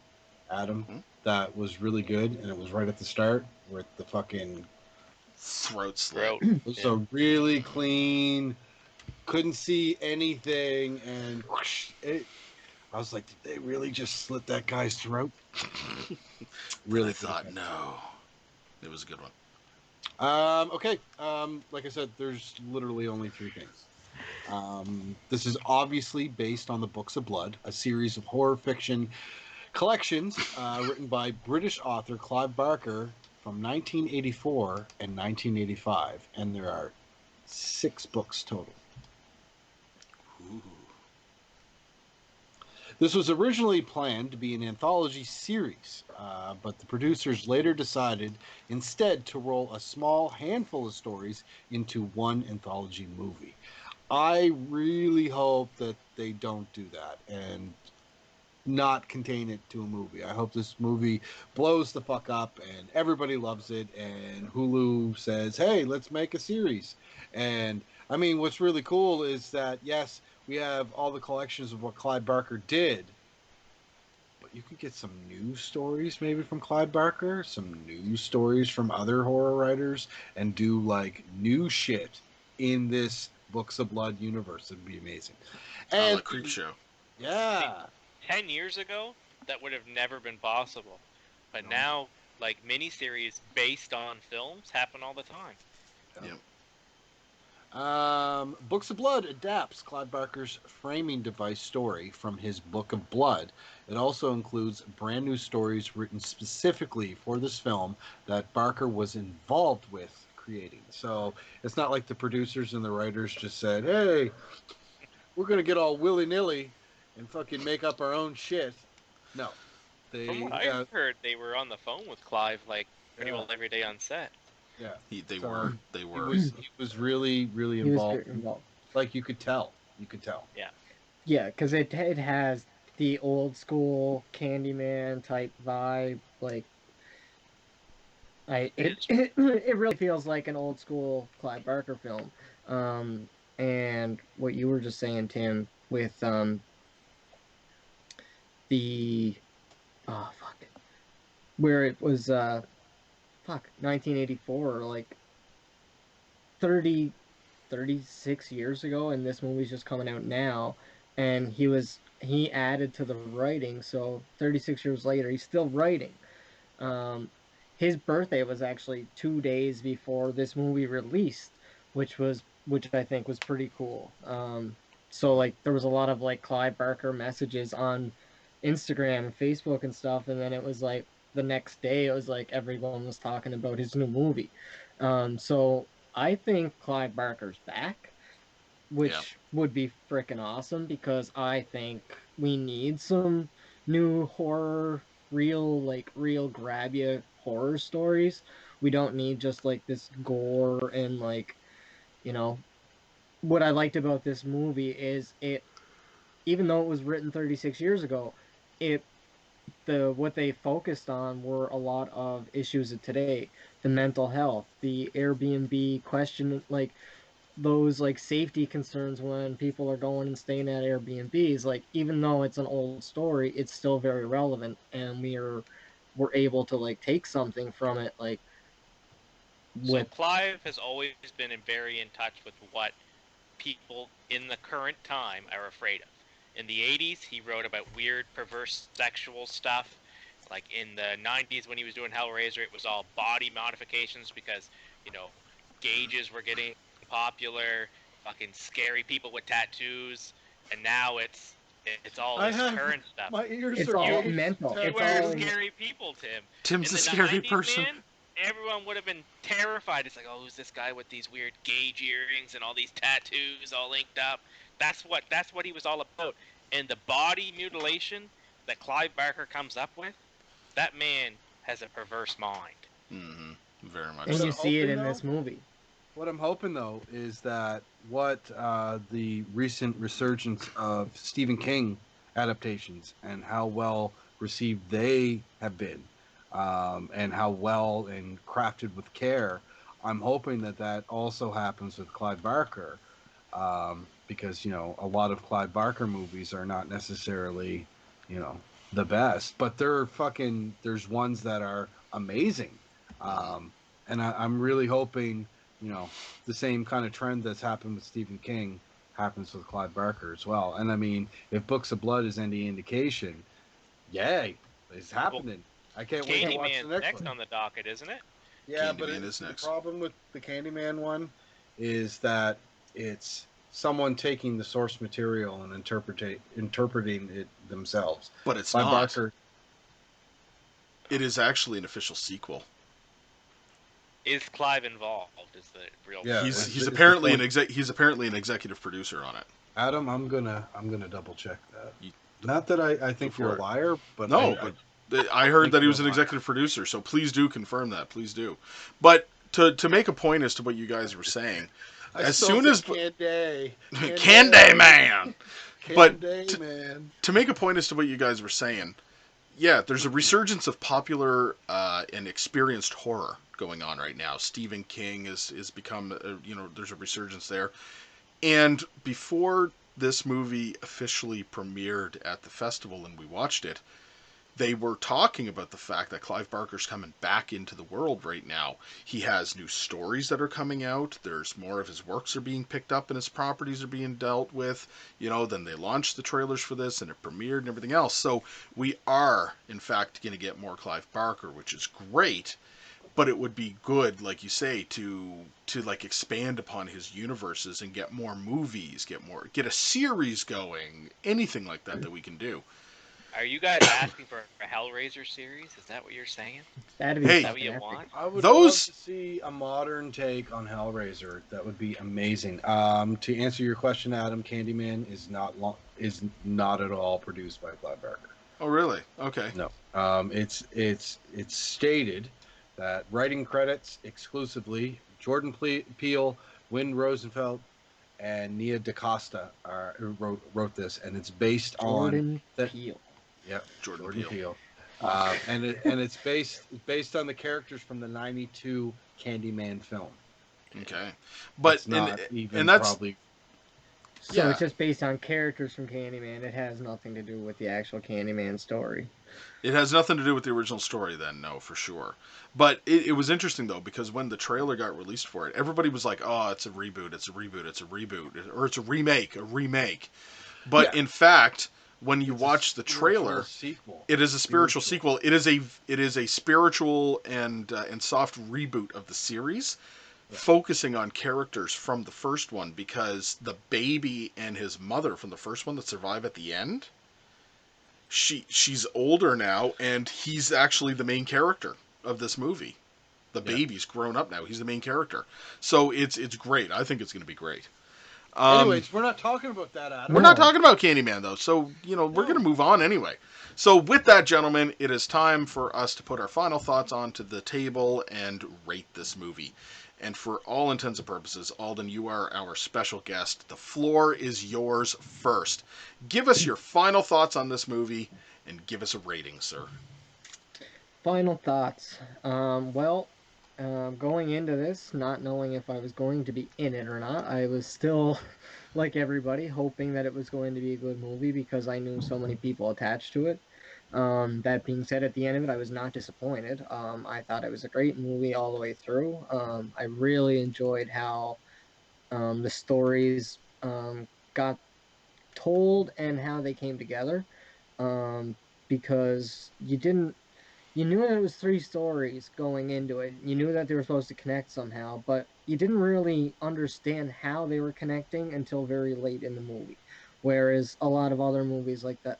Adam, Mhm. that was really good, and it was right at the start with the fucking. Throat slit. Throat. It was a really clean, couldn't see anything, and whoosh, I was like, did they really just slit that guy's throat? Really Really thought, good. no. It was a good one. Okay. Like I said, there's literally only three things. This is obviously based on the Books of Blood, a series of horror fiction collections written by British author Clive Barker from 1984 and 1985, and there are 6 books total. Ooh. This was originally planned to be an anthology series, but the producers later decided instead to roll a small handful of stories into one anthology movie. I really hope that they don't do that and not contain it to a movie. I hope this movie blows the fuck up and everybody loves it, and Hulu says, hey, let's make a series. And I mean, what's really cool is that, yes, we have all the collections of what Clive Barker did, but you could get some new stories maybe from Clive Barker, some new stories from other horror writers, and do like new shit in this Books of Blood universe. It'd be amazing. Oh, And the creep show. yeah, 10 years ago, that would have never been possible. But No. now, like, miniseries based on films happen all the time. Yep. Books of Blood adapts Clive Barker's framing device story from his Book of Blood. It also includes brand new stories written specifically for this film that Barker was involved with creating. So it's not like the producers and the writers just said, hey, we're going to get all willy nilly and fucking make up our own shit. No. From They, what I heard, they were on the phone with Clive, like, pretty Yeah. well every day on set. yeah. They So, were. They He were. was really, really He was involved. very involved. Like you could tell. You could tell. Yeah. Yeah, because it has the old school Candyman type vibe. Like, it really feels like an old school Clive Barker film. And what you were just saying, Tim, with the oh fuck, where it was 1984, like 30 36 years ago, and this movie's just coming out now, and he added to the writing, so 36 years later he's still writing. um his birthday was actually 2 days before this movie released, which I think was pretty cool. So like there was a lot of like Clive Barker messages on Instagram and Facebook and stuff, and then it was like the next day it was like everyone was talking about his new movie. So I think Clive Barker's back, Yeah. which would be freaking awesome because I think we need some new horror, real grab you horror stories. We don't need just like this gore and like, you know, what I liked about this movie is it, even though it was written 36 years ago, it what they focused on were a lot of issues of today, the mental health, the Airbnb question, like those like safety concerns when people are going and staying at Airbnbs. Like even though it's an old story, it's still very relevant, and we're able to like take something from it, like So with Clive has always been very in touch with what people in the current time are afraid of. In the 80s, he wrote about weird, perverse sexual stuff. Like in the 90s, when he was doing Hellraiser, it was all body modifications because, you know, gauges were getting popular, fucking scary people with tattoos, and now it's all I this have current stuff. my ears it's are all gauged. mental. You It's were all scary people, Tim. Tim's In a the scary 90s, person. man, everyone would have been terrified. It's like, oh, who's this guy with these weird gauge earrings and all these tattoos all inked up? That's what he was all about. And the body mutilation that Clive Barker comes up with, that man has a perverse mind. Mm-hmm. Very much and so. you see it Hoping, in though? this movie. What I'm hoping though is that what the recent resurgence of Stephen King adaptations and how well received they have been and how well and crafted with care. I'm hoping that that also happens with Clive Barker, because a lot of Clive Barker movies are not necessarily you know the best, but there's ones that are amazing, and I'm really hoping the same kind of trend that's happened with Stephen King happens with Clive Barker as well. And I mean, if Books of Blood is any indication, yay, it's happening. I can't wait to watch the Candyman's next next one. on the docket, isn't it? Yeah, but Candyman is the next. problem with the Candyman one is that it's someone taking the source material and interpreting it themselves. But it's Clive not. Barker. It is actually an official sequel. Is Clive involved? Is the real Yeah, He's question. he's the apparently point. he's apparently an executive producer on it. Adam, I'm gonna double check that. You- Not that I think Go you're for a it. liar, but No, but I heard think that he you're was a an liar. executive producer, so please do confirm that. Please do. But to make a point as to what you guys were saying, I as still soon as think Candy, Candy Man, but Candy Man. to make a point as to what you guys were saying, yeah, there's a resurgence of popular and experienced horror going on right now. Stephen King is become there's a resurgence there, and before this movie officially premiered at the festival and we watched it, they were talking about the fact that Clive Barker's coming back into the world right now. He has new stories that are coming out. There's more of his works are being picked up and his properties are being dealt with. Then they launched the trailers for this and it premiered and everything else. So we are, in fact, going to get more Clive Barker, which is great. But it would be good, like you say, to like expand upon his universes and get more movies, get a series going, anything like that we can do. Are you guys asking for a Hellraiser series? Is that what you're saying? That'd be Hey, Is that what fucking you epic. want? I would love Those to see a modern take on Hellraiser. That would be amazing. To answer your question, Adam, Candyman is not at all produced by Clive Barker. Oh, really? Okay. No. It's stated that writing credits exclusively Jordan Peele, Wynn Rosenfeld, and Nia DaCosta wrote this, and it's based on Jordan that. Peele. Yeah, Jordan Jordan Peele. Peele. And it's based on the characters from the '92 Candyman film. Okay. But It's not even and that's probably. So yeah, it's just based on characters from Candyman. It has nothing to do with the actual Candyman story. it has nothing to do with the original story then, no, for sure. But it was interesting though because when the trailer got released for it, everybody was like, "Oh, it's a reboot, it's a reboot, it's a reboot, or it's a remake, a remake." But Yeah. in fact, when you It's a watch the spiritual trailer, sequel. it is a spiritual sequel. It is a spiritual and soft reboot of the series, focusing on characters from the first one because the baby and his mother from the first one that survive at the end, she's older now and he's actually the main character of this movie. The Yeah. baby's grown up now. He's the main character. So it's great. I think it's going to be great. Anyways, we're not talking about that, Adam. We're No. not talking about Candyman though, so we're going to move on anyway. So with that, gentlemen, it is time for us to put our final thoughts onto the table and rate this movie. And for all intents and purposes, Alden, you are our special guest. The floor is yours first. Give us your final thoughts on this movie and give us a rating, sir. Final thoughts. Going into this, not knowing if I was going to be in it or not, I was still, like everybody, hoping that it was going to be a good movie because I knew so many people attached to it. That being said, at the end of it, I was not disappointed. I thought it was a great movie all the way through. I really enjoyed how the stories got told and how they came together. Um, because you knew that it was three stories going into it. You knew that they were supposed to connect somehow, but you didn't really understand how they were connecting until very late in the movie. Whereas a lot of other movies like that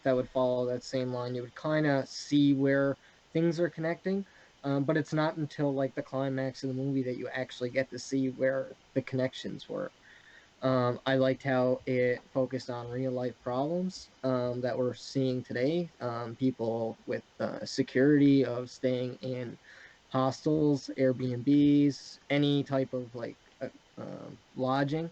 that would follow that same line, you would kind of see where things are connecting, but it's not until like the climax of the movie that you actually get to see where the connections were. I liked how it focused on real life problems that we're seeing today. People with security of staying in hostels, Airbnbs, any type of like lodging.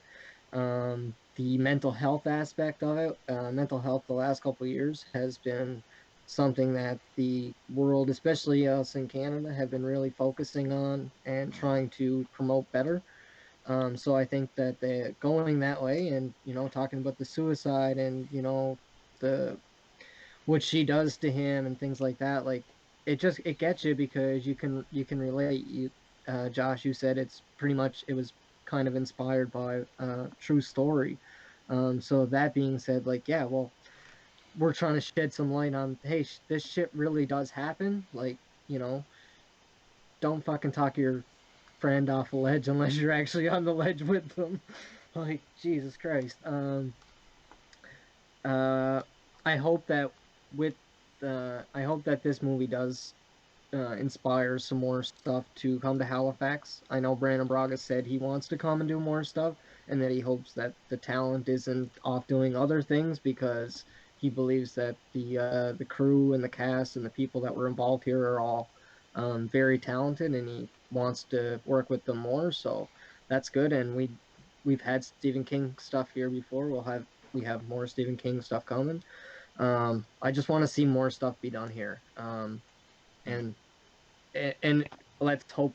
The mental health aspect of it, mental health the last couple of years has been something that the world, especially us in Canada, have been really focusing on and trying to promote better. So I think that they're going that way, and talking about the suicide and the what she does to him and things like that. Like it gets you because you can relate. Josh, you said it's pretty much it was kind of inspired by true story. So that being said, like yeah, well, we're trying to shed some light on hey, this shit really does happen. Like you know, don't fucking talk your friend off a ledge unless you're actually on the ledge with them. Like Jesus Christ. Uh, I hope that with I hope that this movie does inspire some more stuff to come to Halifax. I know Brandon Braga said he wants to come and do more stuff, and that he hopes that the talent isn't off doing other things because he believes that the crew and the cast and the people that were involved here are all very talented, and he wants to work with them more. So that's good, and we've had Stephen King stuff here before. We have more Stephen King stuff coming. I just want to see more stuff be done here. And and let's hope.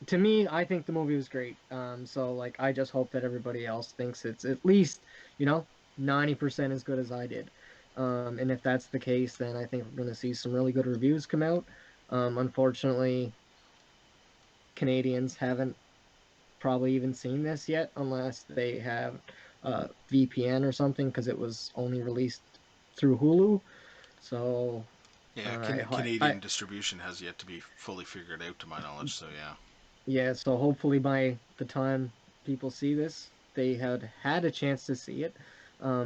To me, I think the movie was great. So like, I just hope that everybody else thinks it's at least 90% as good as I did. And if that's the case, then I think we're going to see some really good reviews come out. Unfortunately, Canadians haven't probably even seen this yet, unless they have VPN or something, because it was only released through Hulu. So Yeah, I Canadian distribution has yet to be fully figured out, to my knowledge. So yeah. yeah, so hopefully by the time people see this, they had a chance to see it,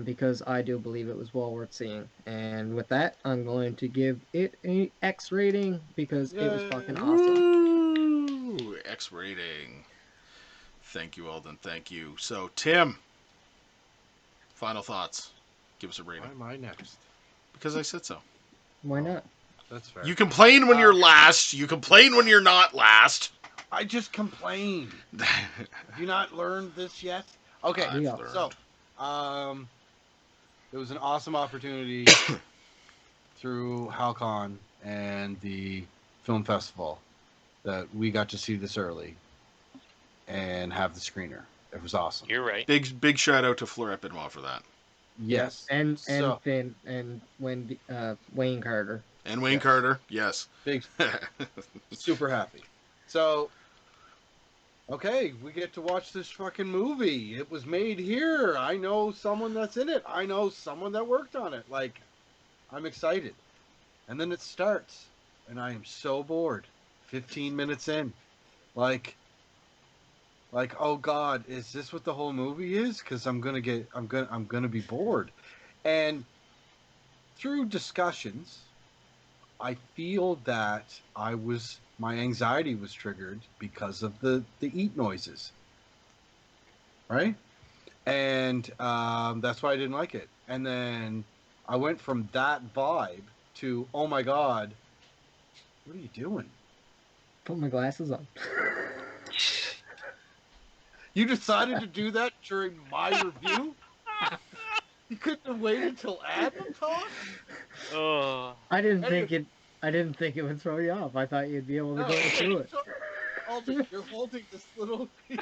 because I do believe it was well worth seeing. And with that, I'm going to give it a X rating because it was fucking awesome. Woo! X rating. Thank you, Alden. Thank you. So Tim, final thoughts. Give us a Why rating am I next? because I said so. Why not? That's fair. You complain when you're last. You complain when you're not last. I just complain. Have you not learned this yet? Okay, I've Yeah. learned. so it was an awesome opportunity through Halcon and the film festival that we got to see this early and have the screener. It was awesome. You're right. Big shout out to Florette Benoit for that. Yes. Yeah. And So Finn and Wayne Carter. And Wayne Yes. Carter, yes. big, super happy. So okay, we get to watch this fucking movie. It was made here. I know someone that's in it. I know someone that worked on it. Like, I'm excited. And then it starts, and I am so bored. 15 minutes in. Like, oh God, is this what the whole movie is? Because I'm gonna be bored. And through discussions, I feel that my anxiety was triggered because of the eat noises, right? And that's why I didn't like it. And then I went from that vibe to, oh my God, what are you doing? Put my glasses on. You decided to do that during my review? You couldn't have waited until Adam talked? Oh, I didn't think it would throw you off. I thought you'd be able to No, go through it. Alden, you're holding this little piece.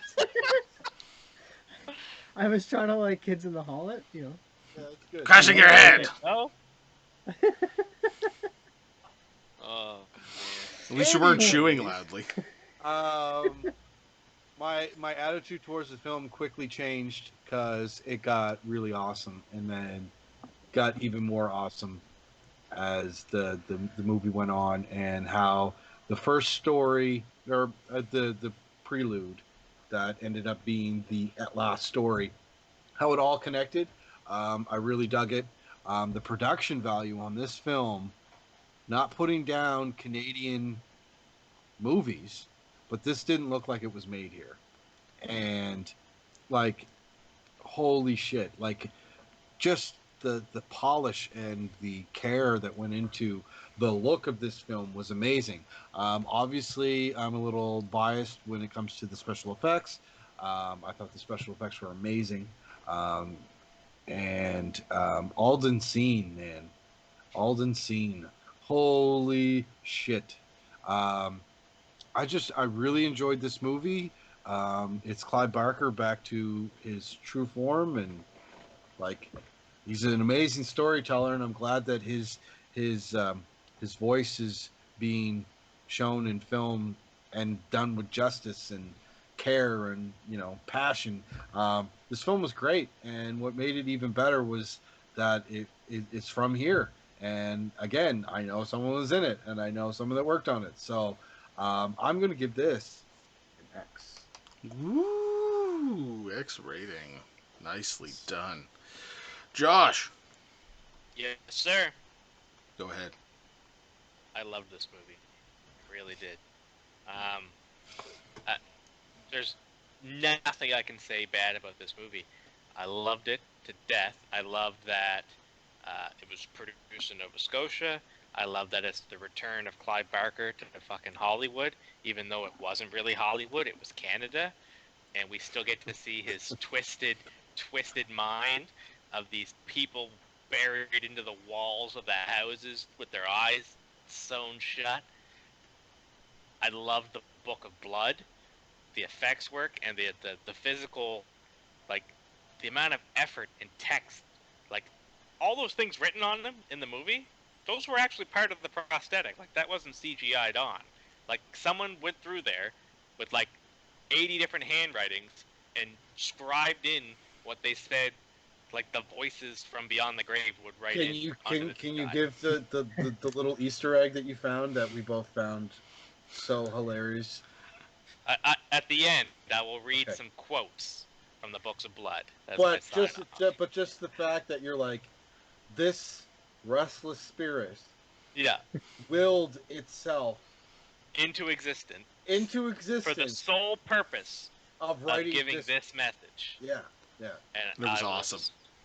I was trying to like Kids in the Hall it. Yeah, that's good. Crashing your head. no. Oh At least you weren't Anyways. chewing loudly. My attitude towards the film quickly changed because it got really awesome, and then got even more awesome as the movie went on, and how the first story or the prelude that ended up being the last story, how it all connected. I really dug it. The production value on this film, not putting down Canadian movies, but this didn't look like it was made here. And like, holy shit, like just the polish and the care that went into the look of this film was amazing. Obviously, I'm a little biased when it comes to the special effects. I thought the special effects were amazing. And Alden scene, man, Alden Scene. Holy shit. Um, I really enjoyed this movie. It's Clive Barker back to his true form, and like he's an amazing storyteller, and I'm glad that his his voice is being shown in film and done with justice and care and passion. This film was great, and what made it even better was that it's from here. And again, I know someone was in it, and I know someone that worked on it. So I'm going to give this an X. Woo! X rating. Nicely done. Josh, Yes, sir. go ahead. I loved this movie. Really did. Um, I, there's nothing I can say bad about this movie. I loved it to death. I loved that it was produced in Nova Scotia. I love that it's the return of Clive Barker to fucking Hollywood, even though it wasn't really Hollywood, it was Canada, and we still get to see his twisted mind of these people buried into the walls of the houses with their eyes sewn shut. I love the Book of Blood, the effects work, and the physical, like the amount of effort and text, like all those things written on them in the movie. Those were actually part of the prosthetic. Like that wasn't CGI'd on. Like someone went through there with like 80 different handwritings and scribed in what they said, like the voices from beyond the grave would write Can in. you Onto the can you sky. give the little Easter egg that you found that we both found so hilarious? At the end, I will read Okay. some quotes from the Books of Blood. That's my But sign off. but just the fact that you're like, this restless spirit Yeah, willed itself into existence into for the existence sole purpose of of writing giving this. this message. Yeah, yeah. And It was awesome.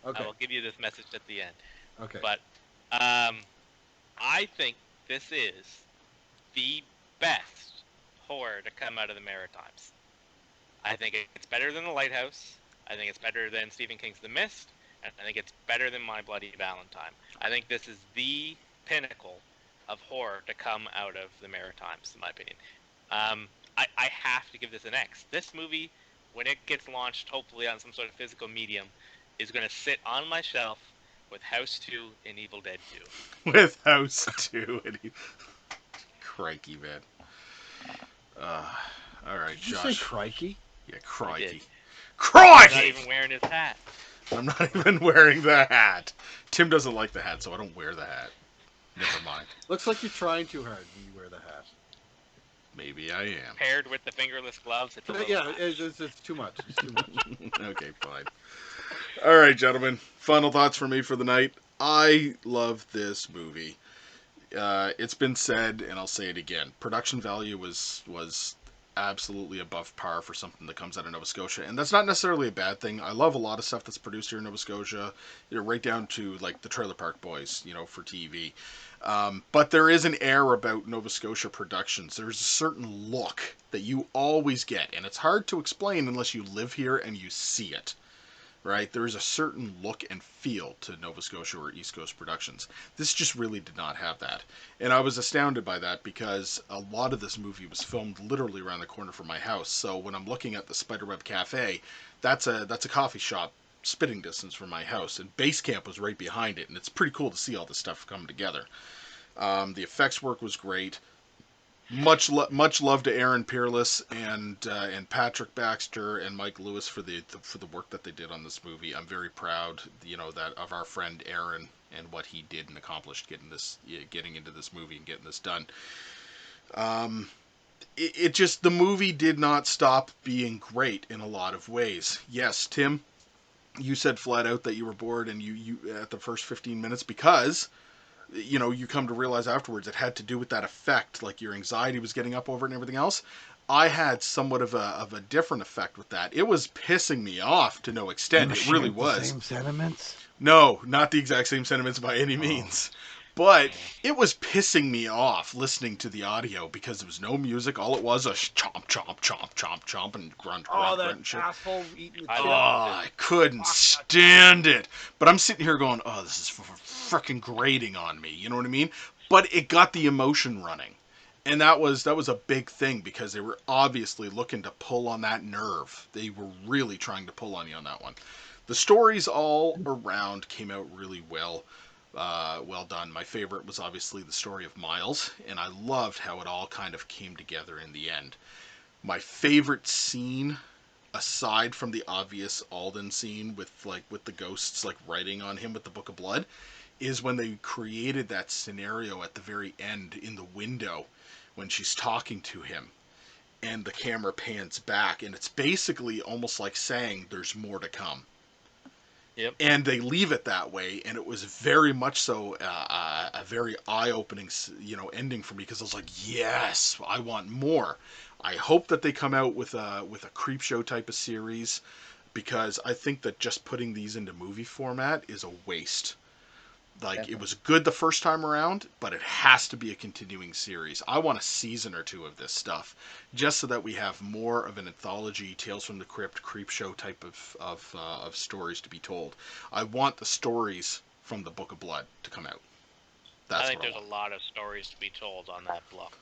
I Okay, will give you this message at the end. okay. But I think this is the best horror to come out of the Maritimes. I think it's better than The Lighthouse. I think it's better than Stephen King's The Mist. And I think it's better than My Bloody Valentine. I think this is the pinnacle of horror to come out of the Maritimes, in my opinion. I have to give this an X. This movie, when it gets launched, hopefully on some sort of physical medium, is going to sit on my shelf with House 2 and Evil Dead 2. With House 2. And crikey, man. All right, Did you Josh. say crikey? Yeah, I crikey. did. He's Crikey! not even wearing his hat. I'm not even wearing the hat. Tim doesn't like the hat, so I don't wear the hat. Never mind. Looks like you're trying too hard when you wear the hat. Maybe I am. Paired with the fingerless gloves, it's a little Yeah, much. it's too much. It's too much. Okay, fine. All right, gentlemen. Final thoughts for me for the night. I love this movie. It's been said, and I'll say it again. Production value was absolutely above par for something that comes out of Nova Scotia, and that's not necessarily a bad thing. I love a lot of stuff that's produced here in Nova Scotia, right down to like the Trailer Park Boys, for TV. But there is an air about Nova Scotia productions. There's a certain look that you always get, and it's hard to explain unless you live here and you see it. Right? There is a certain look and feel to Nova Scotia or East Coast productions. This just really did not have that. And I was astounded by that because a lot of this movie was filmed literally around the corner from my house. So when I'm looking at the Spiderweb Cafe, that's a coffee shop spitting distance from my house. And Base Camp was right behind it. And it's pretty cool to see all this stuff come together. The effects work was great. Much love to Aaron Peerless and Patrick Baxter and Mike Lewis for the work that they did on this movie. I'm very proud, that of our friend Aaron and what he did and accomplished getting into this movie and getting this done. It just, the movie did not stop being great in a lot of ways. Yes, Tim, you said flat out that you were bored and you at the first 15 minutes because you come to realize afterwards it had to do with that effect, like your anxiety was getting up over it and everything else. I had somewhat of a different effect with that. It was pissing me off to no extent. It really was. Same sentiments. No, not the exact same sentiments by any means. But it was pissing me off listening to the audio because there was no music. All it was chomp, chomp, chomp, chomp, chomp, and grunt, grunt, grunt, and shit. asshole eating the I chip. Oh, loved it. I couldn't stand it. But I'm sitting here going, oh, this is freaking grating on me. You know what I mean? But it got the emotion running. And that was a big thing because they were obviously looking to pull on that nerve. They were really trying to pull on you on that one. The stories all around came out really well. Well done. My favorite was obviously the story of Miles, and I loved how it all kind of came together in the end. My favorite scene, aside from the obvious Alden scene with the ghosts like writing on him with the Book of Blood, is when they created that scenario at the very end in the window when she's talking to him and the camera pans back, and it's basically almost like saying there's more to come. Yep. And they leave it that way, and it was very much so a very eye-opening, ending for me because I was like, yes, I want more. I hope that they come out with a creep show type of series because I think that just putting these into movie format is a waste. Like, Definitely. it was good the first time around, but it has to be a continuing series. I want a season or two of this stuff, just so that we have more of an anthology, Tales from the Crypt, creep show type of stories to be told. I want the stories from the Book of Blood to come out. That's I think what I there's want. a lot of stories to be told on that book.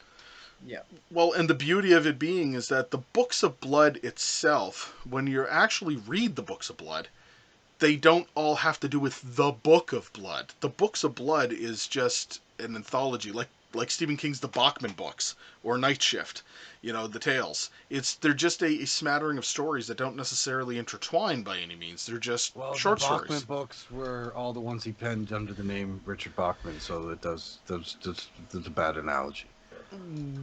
Yeah. Well, and the beauty of it being is that the Books of Blood itself, when you actually read the Books of Blood, they don't all have to do with the Book of Blood. The Books of Blood is just an anthology, like Stephen King's The Bachman books or Night Shift, the tales. They're just a smattering of stories that don't necessarily intertwine by any means. They're just short the Bachman stories. books were all the ones he penned under the name Richard Bachman, so that's a bad analogy.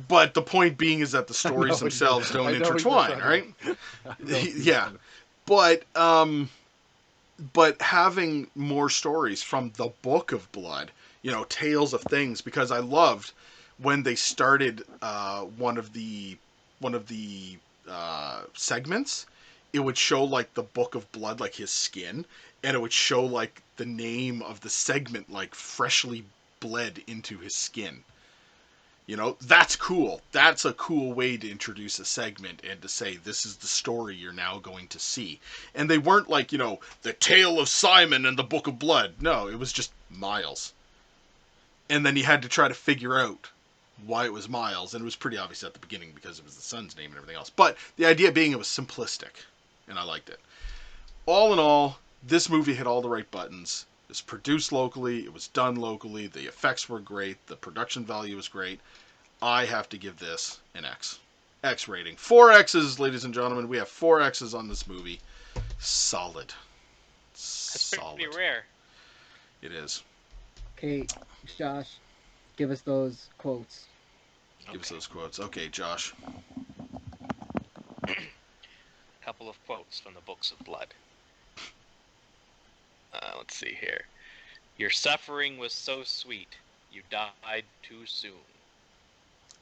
But the point being is that the I know stories what themselves you're- don't I know what you're intertwine, trying right? to- I know what you're Yeah. trying to- But having more stories from the Book of Blood, tales of things, because I loved when they started one of the segments. It would show like the Book of Blood, like his skin, and it would show like the name of the segment, like freshly bled into his skin. That's cool. That's a cool way to introduce a segment and to say this is the story you're now going to see. And they weren't like, the tale of Simon and the Book of Blood. No, it was just Miles. And then you had to try to figure out why it was Miles. And it was pretty obvious at the beginning because it was the son's name and everything else. But the idea being it was simplistic. And I liked it. All in all, this movie hit all the right buttons. It was produced locally. It was done locally. The effects were great. The production value was great. I have to give this an X. X rating. 4 X's, ladies and gentlemen. We have 4 X's on this movie. Solid. That's pretty rare. It is. Okay, Josh, give us those quotes. Give us those quotes. Okay, Josh. A couple of quotes from the Books of Blood. Let's see here. Your suffering was so sweet, you died too soon.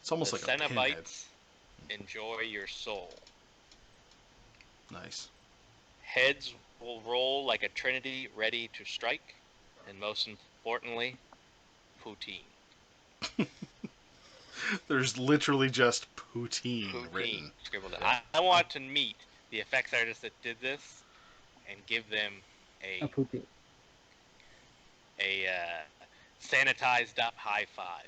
It's almost The like a pinhead. Cenobites enjoy your soul. Nice. Heads will roll like a trinity ready to strike, and most importantly, poutine. There's literally just poutine written. Poutine scribbled in. I want to meet the effects artists that did this and give them A poutine. a sanitized up high five.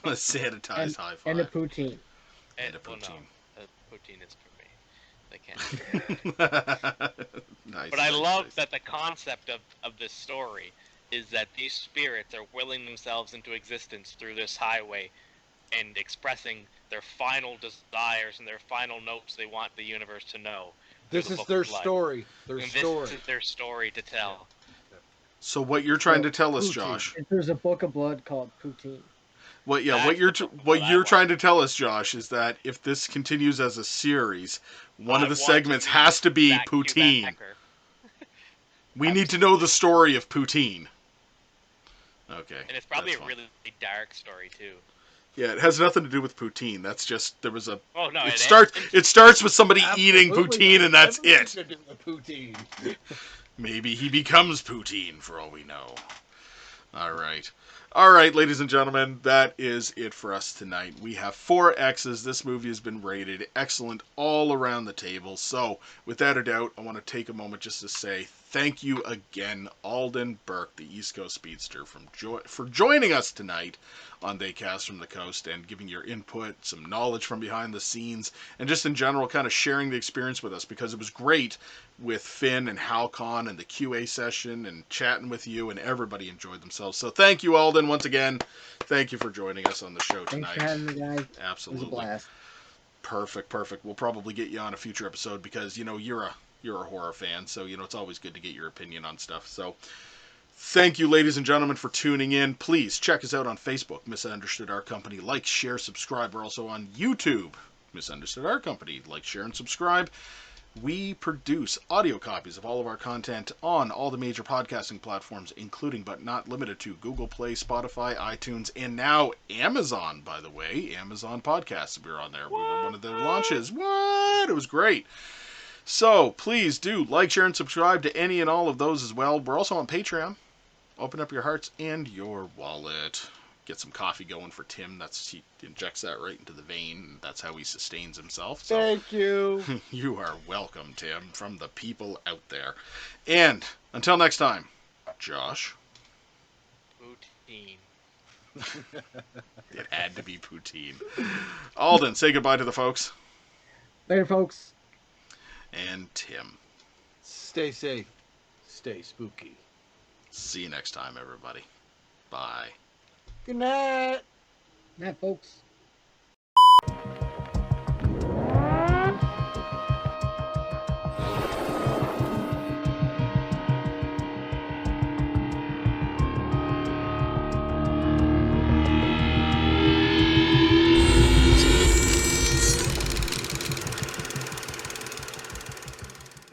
A sanitized high five. And a poutine. And a Well, poutine. no, poutine is for me. They can't. Nice. But I nice, love nice. that the concept of this story is that these spirits are willing themselves into existence through this highway and expressing their final desires and their final notes they want the universe to know. through This the is Book their of Blood. story. Their And story. this is their story to tell. So what you're trying to tell us, Poutine. Josh? There's a Book of Blood called Poutine. What That's you're the Book of what Blood I you're want. trying to tell us, Josh, is that if this continues as a series, one I of the want to segments meet has to be Zach poutine. Backer. We need to know the story of poutine. Okay. And it's probably that's a fine. really dark story too. Yeah, it has nothing to do with poutine. That's just there was a. Oh no! It starts with somebody eating Absolutely poutine, not. and that's Everything it. to do with poutine. Maybe he becomes poutine for all we know. All right. All right, ladies and gentlemen, that is it for us tonight. We have 4 X's. This movie has been rated excellent all around the table. So, without a doubt, I want to take a moment just to say thank you again, Alden Burke, the East Coast Speedster, for joining us tonight on Daycast from the Coast and giving your input, some knowledge from behind the scenes, and just in general kind of sharing the experience with us, because it was great with Finn and Halcon and the QA session and chatting with you, and everybody enjoyed themselves. So thank you, Alden, once again. Thank you for joining us on the show Thanks tonight. for having me, guys. It was a Absolutely. blast. Perfect. We'll probably get you on a future episode because, you know, you're a horror fan, so, you know, it's always good to get your opinion on stuff. So thank you, ladies and gentlemen, for tuning in. Please check us out on Facebook, Misunderstood Art Company. Like, share, subscribe. We're also on YouTube, Misunderstood Art Company. Like, share, and subscribe. We produce audio copies of all of our content on all the major podcasting platforms, including but not limited to Google Play, Spotify, iTunes, and now Amazon, by the way. Amazon Podcasts. We were on there. We were one of their launches. What? It was great. So please do like, share, and subscribe to any and all of those as well. We're also on Patreon. Open up your hearts and your wallet. Get some coffee going for Tim. He injects that right into the vein. That's how he sustains himself. So Thank you. you are welcome, Tim, from the people out there. And until next time, Josh. Poutine. It had to be poutine. Alden, say goodbye to the folks. Later, folks. And Tim. Stay safe. Stay spooky. See you next time, everybody. Bye. Good night. Night, folks.